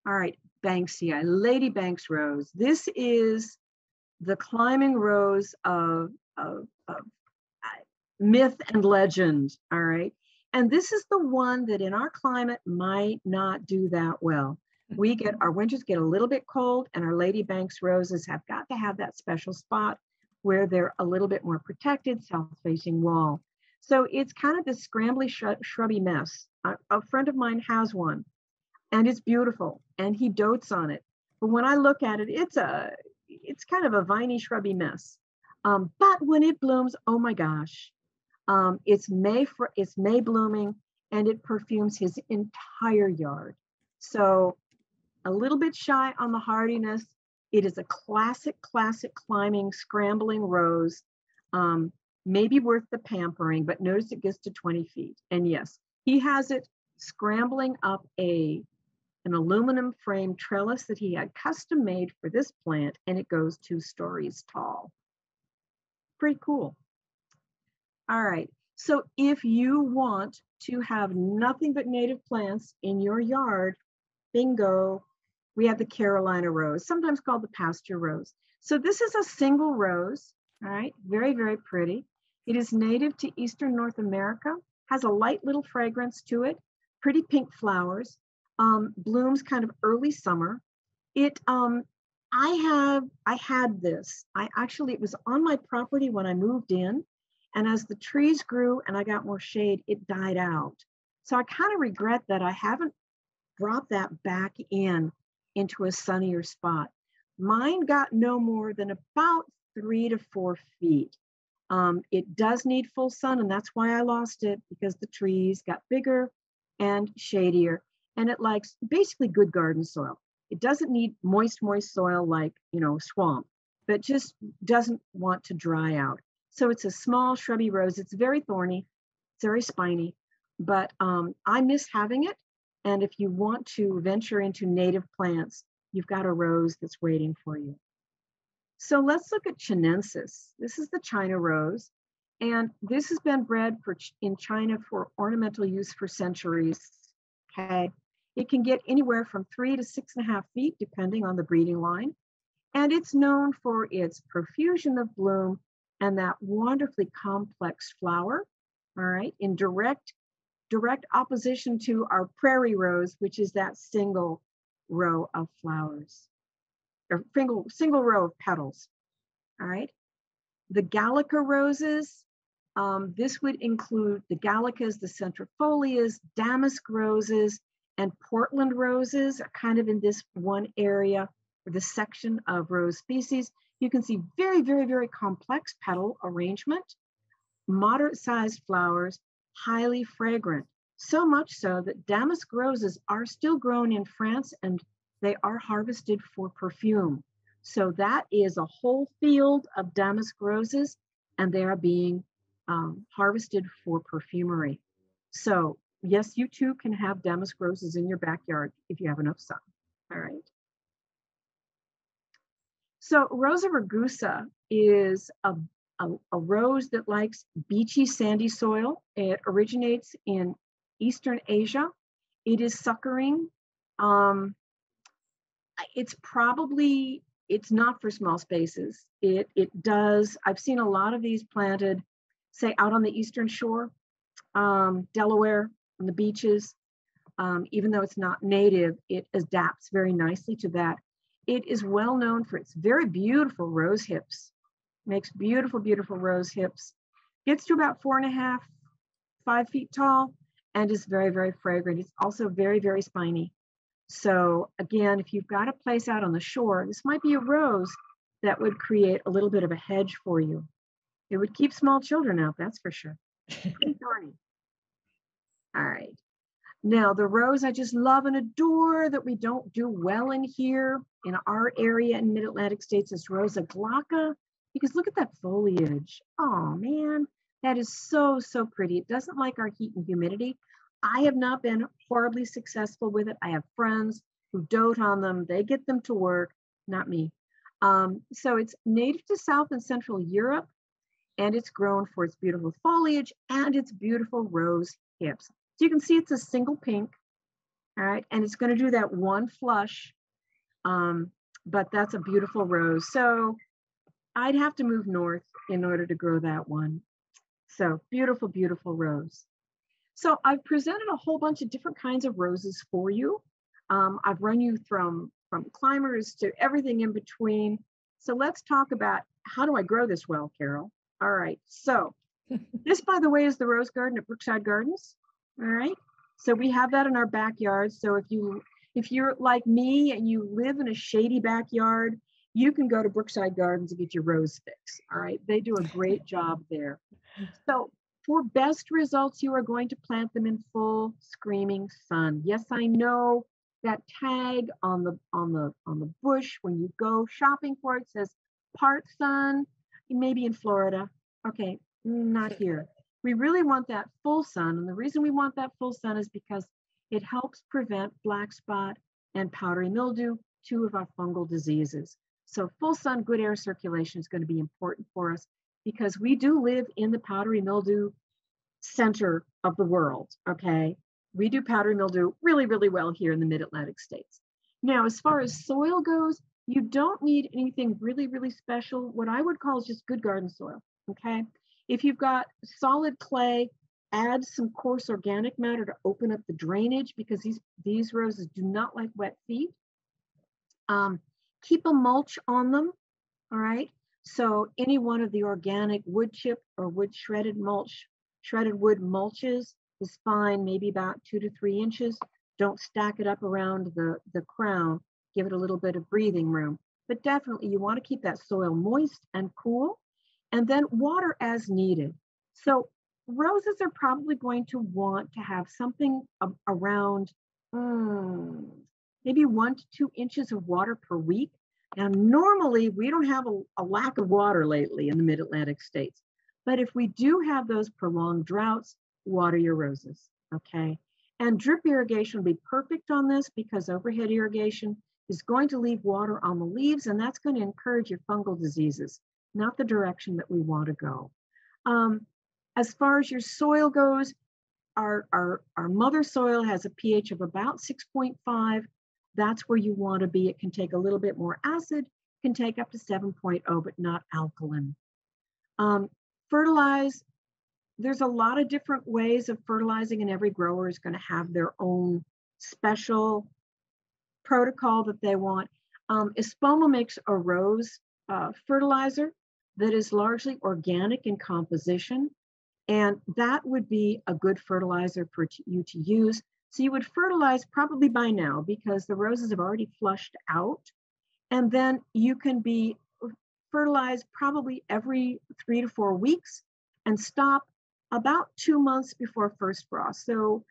S4: All right, Banksia, Lady Banks rose. This is the climbing rose of myth and legend, all right? And this is the one that in our climate might not do that well. Our winters get a little bit cold, and our Lady Banks roses have got to have that special spot where they're a little bit more protected, south-facing wall. So it's kind of this scrambly, shrubby mess. A friend of mine has one, and it's beautiful, and he dotes on it. But when I look at it, it's kind of a viney, shrubby mess. But when it blooms, oh my gosh, it's May blooming, and it perfumes his entire yard. So a little bit shy on the hardiness. It is a classic climbing, scrambling rose. Maybe worth the pampering, but notice it gets to 20 feet. And yes, he has it scrambling up an aluminum frame trellis that he had custom made for this plant, and it goes 2 stories tall. Pretty cool. All right, so if you want to have nothing but native plants in your yard, Bingo. We have the Carolina rose, sometimes called the pasture rose. So this is a single rose, all right, very, very pretty. It is native to Eastern North America, has a light little fragrance to it, pretty pink flowers, blooms kind of early summer. It, I had this. It was on my property when I moved in, and as the trees grew and I got more shade, it died out. So I kind of regret that I haven't brought that back into a sunnier spot. Mine got no more than about 3 to 4 feet. It does need full sun, and that's why I lost it, because the trees got bigger and shadier, and it likes basically good garden soil. It doesn't need moist soil like, swamp, but just doesn't want to dry out. So it's a small shrubby rose. It's very thorny, it's very spiny, but I miss having it. And if you want to venture into native plants, you've got a rose that's waiting for you. So let's look at chinensis. This is the China rose, and this has been bred in China for ornamental use for centuries. Okay, it can get anywhere from 3 to 6.5 feet, depending on the breeding line, and it's known for its profusion of bloom and that wonderfully complex flower. All right, in direct opposition to our prairie rose, which is that single row of flowers, or single row of petals. All right. The Gallica roses, this would include the Gallicas, the centrifolias, damask roses, and Portland roses are kind of in this one area, or this section of rose species. You can see very, very, very complex petal arrangement, moderate sized flowers, highly fragrant. So much so that damask roses are still grown in France, and they are harvested for perfume. So that is a whole field of damask roses, and they are being harvested for perfumery. So yes, you too can have damask roses in your backyard if you have enough sun. All right. So Rosa Vergusa is a rose that likes beachy, sandy soil. It originates in Eastern Asia. It is suckering. It's not for small spaces. It does, I've seen a lot of these planted, say out on the Eastern Shore, Delaware, on the beaches. Even though it's not native, it adapts very nicely to that. It is well known for its very beautiful rose hips. Makes beautiful, beautiful rose hips. Gets to about 4.5, 5 feet tall, and is very, very fragrant. It's also very, very spiny. So again, if you've got a place out on the shore, this might be a rose that would create a little bit of a hedge for you. It would keep small children out, that's for sure. Pretty thorny. All right. Now, the rose I just love and adore that we don't do well in here in our area in mid-Atlantic states is Rosa Glaca, because look at that foliage. Oh man, that is so, so pretty. It doesn't like our heat and humidity. I have not been horribly successful with it. I have friends who dote on them. They get them to work, not me. So it's native to South and Central Europe, and it's grown for its beautiful foliage and its beautiful rose hips. So you can see it's a single pink, all right, and it's going to do that one flush, but that's a beautiful rose. So I'd have to move north in order to grow that one. So beautiful, beautiful rose. So I've presented a whole bunch of different kinds of roses for you. I've run you from climbers to everything in between. So let's talk about how do I grow this well, Carol? All right, so this, by the way, is the rose garden at Brookside Gardens. All right, so we have that in our backyard. So if you're like me and you live in a shady backyard, you can go to Brookside Gardens and get your rose fix. All right, they do a great job there. So for best results, you are going to plant them in full screaming sun. Yes, I know that tag on the bush when you go shopping for it says part sun. Maybe in Florida. Okay, not here. We really want that full sun, and the reason we want that full sun is because it helps prevent black spot and powdery mildew, 2 of our fungal diseases. So full sun, good air circulation is going to be important for us because we do live in the powdery mildew center of the world, okay? We do powdery mildew really, really well here in the mid-Atlantic states. Now, as far as soil goes, you don't need anything really, really special. What I would call is just good garden soil, okay? If you've got solid clay, add some coarse organic matter to open up the drainage because these roses do not like wet feet. Keep a mulch on them, all right? So any one of the organic wood chip or wood shredded wood mulches is fine, maybe about 2 to 3 inches. Don't stack it up around the crown. Give it a little bit of breathing room. But definitely you want to keep that soil moist and cool, and then water as needed. So roses are probably going to want to have something around maybe 1 to 2 inches of water per week. Now, normally we don't have a lack of water lately in the mid-Atlantic states, but if we do have those prolonged droughts, water your roses, okay? And drip irrigation will be perfect on this because overhead irrigation is going to leave water on the leaves, and that's going to encourage your fungal diseases, not the direction that we want to go. As far as your soil goes, our mother soil has a pH of about 6.5. That's where you want to be. It can take a little bit more acid, can take up to 7.0, but not alkaline. Fertilize. There's a lot of different ways of fertilizing, and every grower is going to have their own special protocol that they want. Espoma makes a rose fertilizer that is largely organic in composition, and that would be a good fertilizer for you to use. So you would fertilize probably by now because the roses have already flushed out, and then you can be fertilized probably every 3 to 4 weeks and stop about 2 months before first frost. So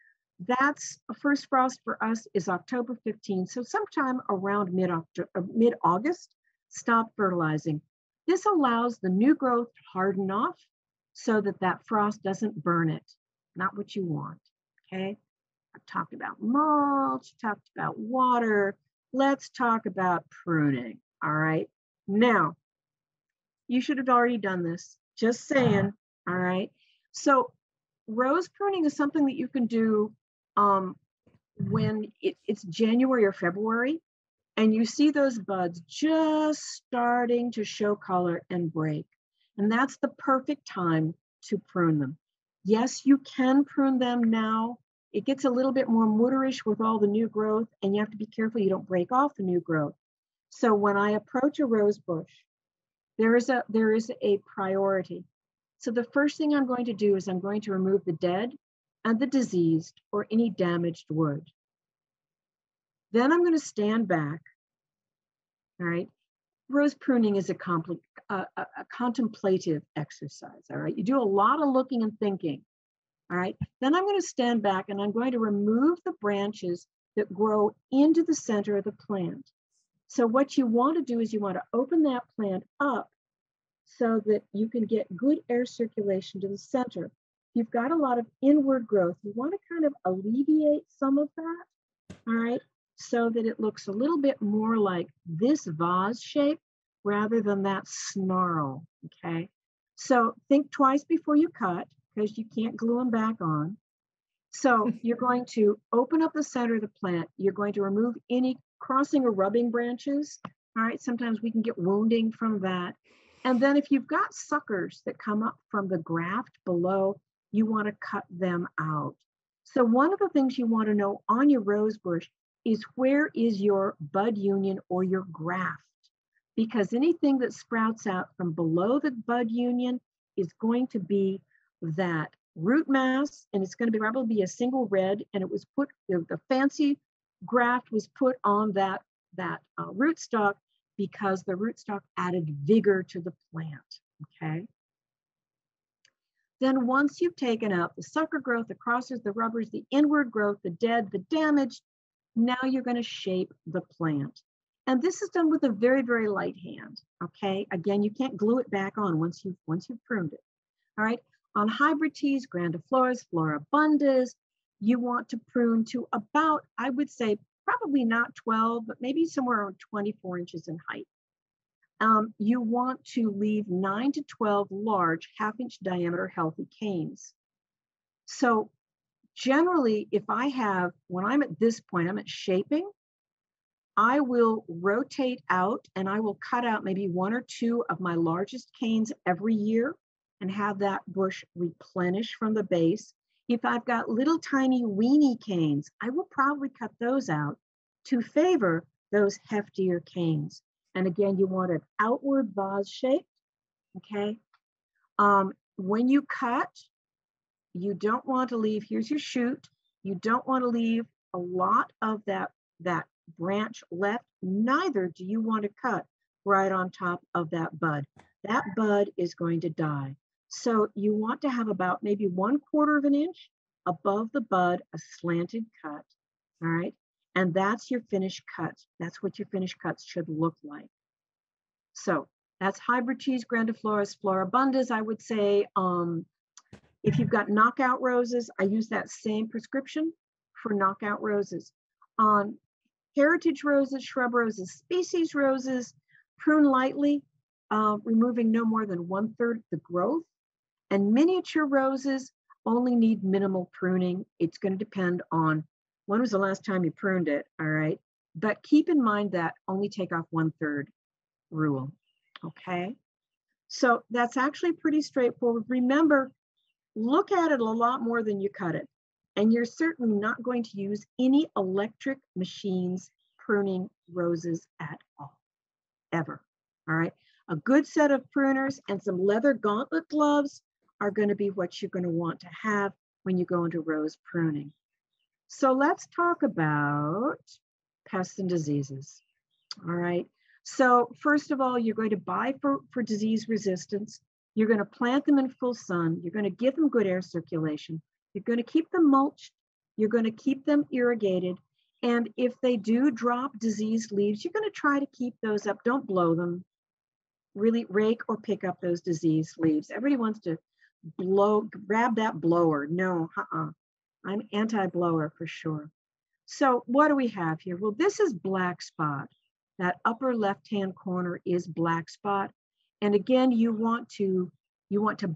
S4: that's first frost for us is October 15th. So sometime around mid-August, stop fertilizing. This allows the new growth to harden off so that frost doesn't burn it. Not what you want, okay? I've talked about mulch, talked about water. Let's talk about pruning, all right? Now, you should have already done this, just saying, all right? So rose pruning is something that you can do when it's January or February, and you see those buds just starting to show color and break. And that's the perfect time to prune them. Yes, you can prune them now. It gets a little bit more muderish with all the new growth, and you have to be careful you don't break off the new growth. So when I approach a rose bush, there is a priority. So the first thing I'm going to do is I'm going to remove the dead and the diseased or any damaged wood. Then I'm going to stand back, all right? Rose pruning is a contemplative exercise, all right? You do a lot of looking and thinking, all right? Then I'm going to stand back and I'm going to remove the branches that grow into the center of the plant. So what you want to do is you want to open that plant up so that you can get good air circulation to the center. You've got a lot of inward growth. You want to kind of alleviate some of that, all right? So that it looks a little bit more like this vase shape rather than that snarl, okay? So think twice before you cut because you can't glue them back on. So you're going to open up the center of the plant. You're going to remove any crossing or rubbing branches, all right? Sometimes we can get wounding from that. And then if you've got suckers that come up from the graft below, you want to cut them out. So one of the things you want to know on your rose bush is where is your bud union or your graft? Because anything that sprouts out from below the bud union is going to be that root mass, and it's going to probably be a single red, and it was put, the fancy graft was put on that rootstock because the rootstock added vigor to the plant, okay? Then once you've taken out the sucker growth, the crosses, the rubbers, the inward growth, the dead, the damaged, now you're going to shape the plant. And this is done with a very, very light hand, okay? Again, you can't glue it back on once you've pruned it, all right? On hybrid teas, Grandifloras, Floribundas, you want to prune to about, I would say, probably not 12, but maybe somewhere around 24 inches in height. You want to leave 9 to 12 large half-inch diameter healthy canes. So generally, if I have, when I'm at this point, I'm at shaping, I will rotate out and I will cut out maybe 1 or 2 of my largest canes every year and have that bush replenish from the base. If I've got little tiny weeny canes, I will probably cut those out to favor those heftier canes. And again, you want it outward vase shaped, okay? When you cut, you don't want to leave, here's your shoot, you don't want to leave a lot of that branch left, neither do you want to cut right on top of that bud. That bud is going to die. So you want to have about maybe 1/4 of an inch above the bud, a slanted cut, all right? And that's your finished cut. That's what your finished cuts should look like. So that's hybrid teas, Grandifloras, Floribundas, I would say. If you've got knockout roses, I use that same prescription for knockout roses. On heritage roses, shrub roses, species roses, prune lightly, removing no more than 1/3 the growth. And miniature roses only need minimal pruning. It's going to depend on when was the last time you pruned it, all right? But keep in mind that only take off 1/3 rule, okay? So that's actually pretty straightforward. Remember, look at it a lot more than you cut it. And you're certainly not going to use any electric machines pruning roses at all, ever, all right? A good set of pruners and some leather gauntlet gloves are going to be what you're going to want to have when you go into rose pruning. So let's talk about pests and diseases, all right? So first of all, you're going to buy for disease resistance. You're going to plant them in full sun. You're going to give them good air circulation. You're going to keep them mulched. You're going to keep them irrigated. And if they do drop diseased leaves, you're going to try to keep those up. Don't blow them. Really rake or pick up those diseased leaves. Everybody wants to grab that blower. No, I'm anti-blower for sure. So what do we have here? Well, this is black spot. That upper left-hand corner is black spot. And again, you want to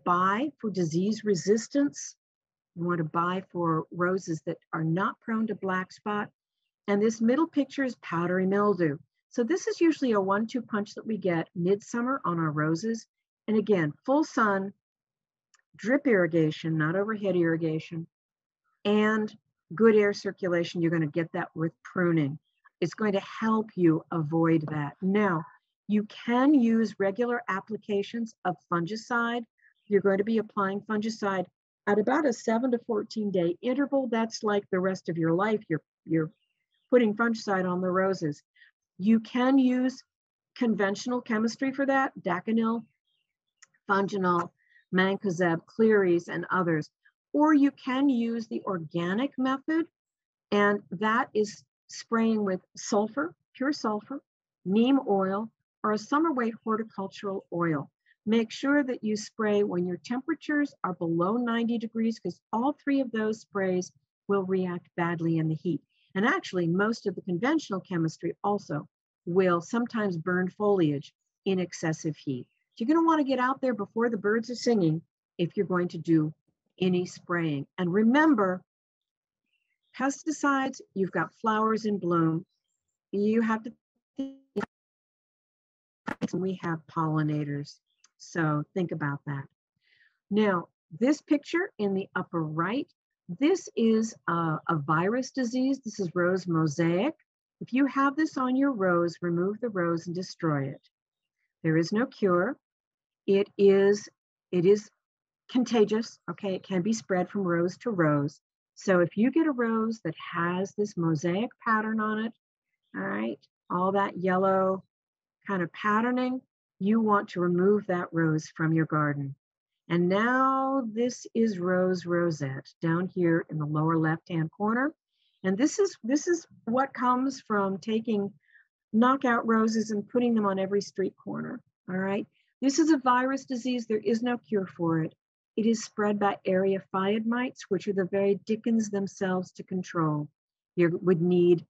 S4: buy for disease resistance. You want to buy for roses that are not prone to black spot. And this middle picture is powdery mildew. So this is usually a 1-2 punch that we get midsummer on our roses. And again, full sun, drip irrigation, not overhead irrigation, and good air circulation. You're going to get that with pruning. It's going to help you avoid that. Now, you can use regular applications of fungicide. You're going to be applying fungicide at about a 7 to 14 day interval. That's like the rest of your life. You're putting fungicide on the roses. You can use conventional chemistry for that, daconil, funginol, mancozeb, clearies, and others. Or you can use the organic method, and that is spraying with sulfur, pure sulfur, neem oil, or a summer weight horticultural oil. Make sure that you spray when your temperatures are below 90 degrees, because all 3 of those sprays will react badly in the heat. And actually, most of the conventional chemistry also will sometimes burn foliage in excessive heat. So you're going to want to get out there before the birds are singing if you're going to do any spraying. And remember, pesticides, you've got flowers in bloom. You have to think, we have pollinators. So think about that. Now, this picture in the upper right, this is a virus disease. This is rose mosaic. If you have this on your rose, remove the rose and destroy it. There is no cure. It is contagious, okay? It can be spread from rose to rose. So if you get a rose that has this mosaic pattern on it, all right, all that yellow kind of patterning, you want to remove that rose from your garden. And now this is rose rosette down here in the lower left-hand corner. And this is what comes from taking knockout roses and putting them on every street corner, all right? This is a virus disease. There is no cure for it. It is spread by area-phyid mites, which are the very dickens themselves to control. You would need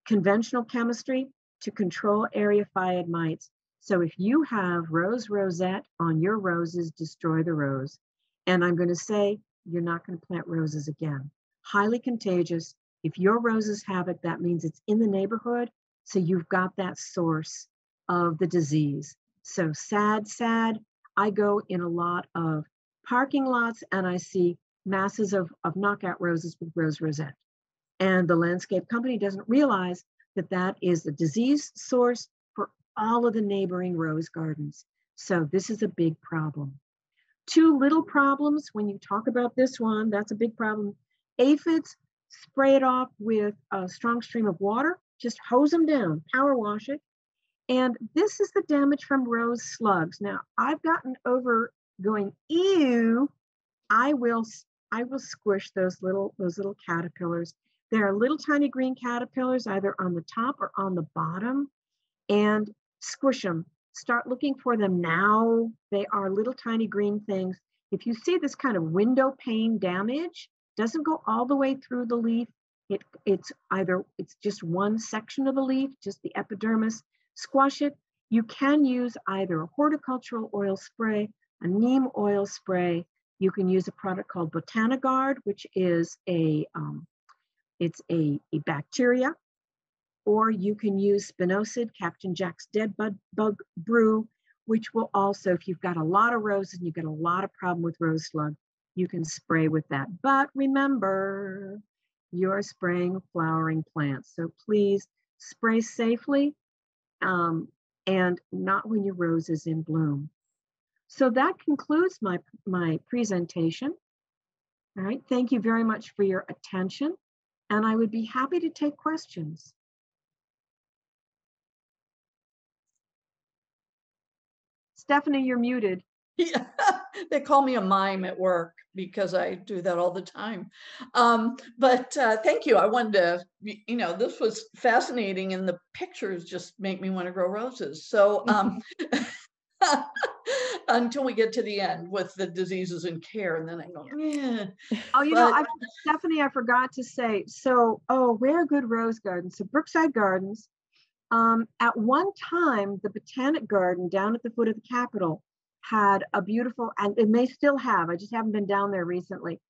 S4: conventional chemistry to control area-phyid mites. So if you have rose rosette on your roses, destroy the rose. And I'm going to say, you're not going to plant roses again. highly contagious. If your roses have it, that means it's in the neighborhood. So you've got that source of the disease. So sad, sad. I go in a lot of parking lots and I see masses of knockout roses with rose rosette. And the landscape company doesn't realize that that is the disease source for all of the neighboring rose gardens. So this is a big problem. Two little problems when you talk about this one, that's a big problem. Aphids, spray it off with a strong stream of water, just hose them down, power wash it. And this is the damage from rose slugs. Now, I've gotten over going, ew, I will squish those little caterpillars. There are little tiny green caterpillars either on the top or on the bottom, and squish them. Start looking for them now. They are little tiny green things. If you see this kind of window pane damage, doesn't go all the way through the leaf. It's just one section of the leaf, just the epidermis. Squash it. You can use either a horticultural oil spray, a neem oil spray. You can use a product called Botanigard, which is it's a bacteria, or you can use spinosad, Captain Jack's dead bug brew, which will also, if you've got a lot of roses and you've got a lot of problem with rose slug, you can spray with that. But remember, you're spraying flowering plants. So please spray safely and not when your rose is in bloom. So that concludes my presentation. All right, thank you very much for your attention. And I would be happy to take questions. Stephanie, you're muted.
S3: Yeah, they call me a mime at work because I do that all the time. But thank you. I wanted to, this was fascinating, and the pictures just make me want to grow roses. So until we get to the end with the diseases and care, and then I go, yeah.
S4: Oh, Stephanie, I forgot to say, so, Rare Good Rose Garden. So Brookside Gardens, at one time, the Botanic Garden down at the foot of the Capitol had a beautiful, and it may still have, I just haven't been down there recently,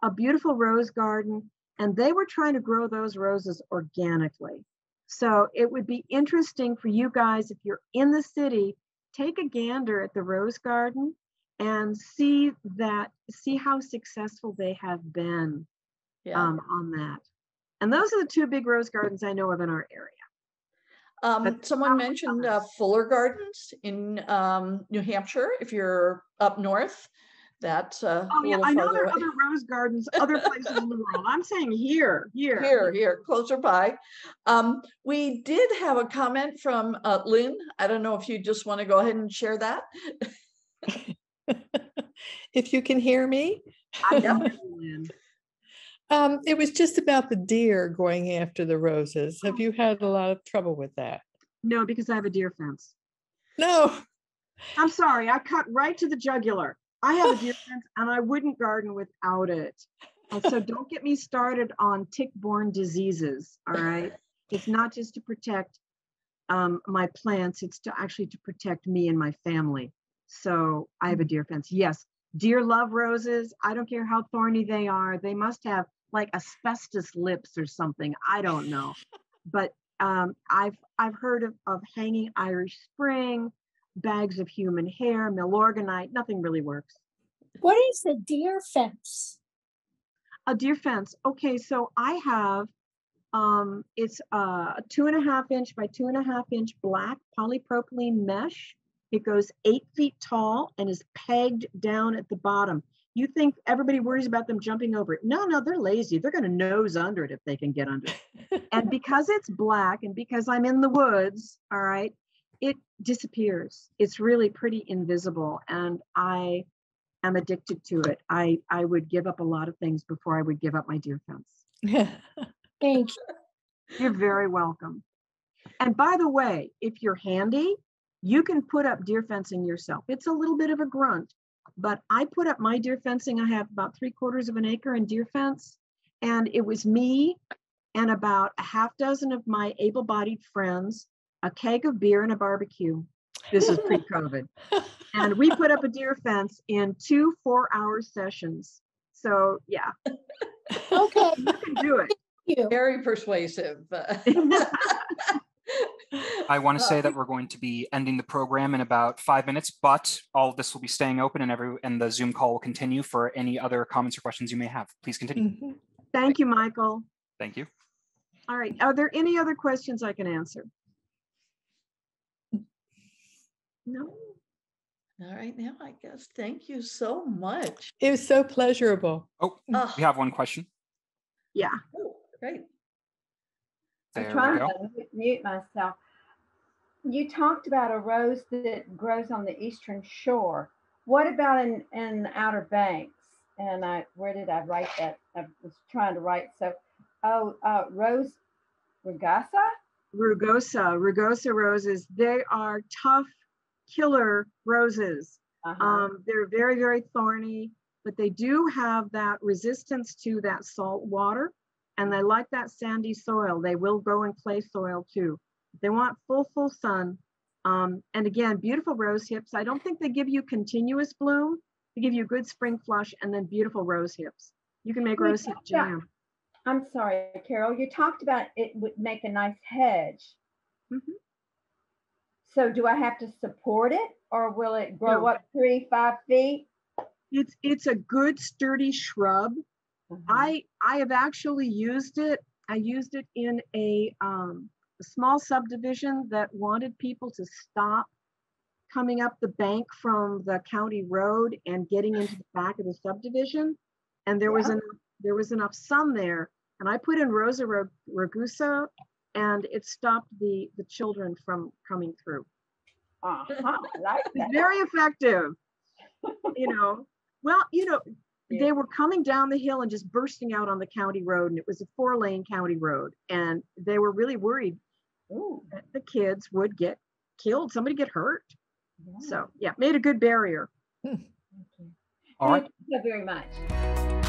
S4: a beautiful rose garden, and they were trying to grow those roses organically. So it would be interesting for you guys, if you're in the city, take a gander at the rose garden and see how successful they have been on that. And those are the two big rose gardens I know of in our area.
S3: Someone mentioned Fuller Gardens in New Hampshire. If you're up north, that's
S4: I know there are other rose gardens, other places in the world. I'm saying here,
S3: closer by. We did have a comment from Lynn. I don't know if you just want to go ahead and share that.
S5: If you can hear me.
S4: I know, Lynn.
S5: It was just about the deer going after the roses. Have you had a lot of trouble with that?
S4: No, because I have a deer fence.
S5: No.
S4: I'm sorry, I cut right to the jugular. I have a deer fence and I wouldn't garden without it. And so don't get me started on tick-borne diseases, all right? It's not just to protect my plants, it's to protect me and my family. So I have a deer fence. Yes, deer love roses. I don't care how thorny they are. They must have like asbestos lips or something. I don't know. But I've heard of hanging Irish Spring, bags of human hair, milorganite. Nothing really works.
S6: What is a deer fence?
S4: A deer fence. Okay, so I have it's a 2.5 inch by 2.5 inch black polypropylene mesh. It goes 8 feet tall and is pegged down at the bottom. You think everybody worries about them jumping over it. No, they're lazy. They're going to nose under it if they can get under it. And because it's black and because I'm in the woods, all right, it disappears. It's really pretty invisible. And I am addicted to it. I would give up a lot of things before I would give up my deer fence.
S6: Thank you.
S4: You're very welcome. And by the way, if you're handy, you can put up deer fencing yourself. It's a little bit of a grunt, but I put up my deer fencing. I have about 3/4 of an acre in deer fence. And it was me and about a half dozen of my able-bodied friends, a keg of beer and a barbecue. This is pre-COVID. And we put up a deer fence in 2 4-hour sessions. So yeah,
S6: Okay,
S4: you can do it.
S6: you.
S3: Very persuasive.
S1: I want to say that we're going to be ending the program in about 5 minutes, but all of this will be staying open and the Zoom call will continue for any other comments or questions you may have. Please continue.
S5: Mhm.
S4: Thank you, Michael.
S1: Thank you.
S4: All right, are there any other questions I can answer? No?
S3: All right, now I guess. Thank you so much.
S5: It was so pleasurable.
S1: Oh,
S3: Oh,
S1: we have one question.
S4: Yeah.
S3: great.
S1: There
S7: I'm
S1: we
S7: trying
S1: go.
S7: to mute myself. You talked about a rose that grows on the eastern shore. What about in the Outer Banks? And where did I write that? I was trying to write. So, Rose Regassa?
S4: Rugosa roses. They are tough killer roses. They're very, very thorny, but they do have that resistance to that salt water, and they like that sandy soil. They will grow in clay soil too. They want full sun. And again, beautiful rose hips. I don't think they give you continuous bloom. They give you a good spring flush and then beautiful rose hips. You can make rose hip jam.
S7: I'm sorry, Carol. You talked about it would make a nice hedge.
S4: Mhm.
S7: So do I have to support it, or will it grow
S4: No.
S7: up 3-5 feet?
S4: It's a good sturdy shrub. I have actually used it. I used it in a small subdivision that wanted people to stop coming up the bank from the county road and getting into the back of the subdivision. And there was enough sun there. And I put in Rosa Vergusa, and it stopped the children from coming through.
S7: I like that.
S4: It's very effective. They were coming down the hill and just bursting out on the county road, and it was a 4-lane county road, and they were really worried that the kids would get killed, somebody get hurt. So yeah, made a good barrier.
S1: All right.
S7: Thank you so very much.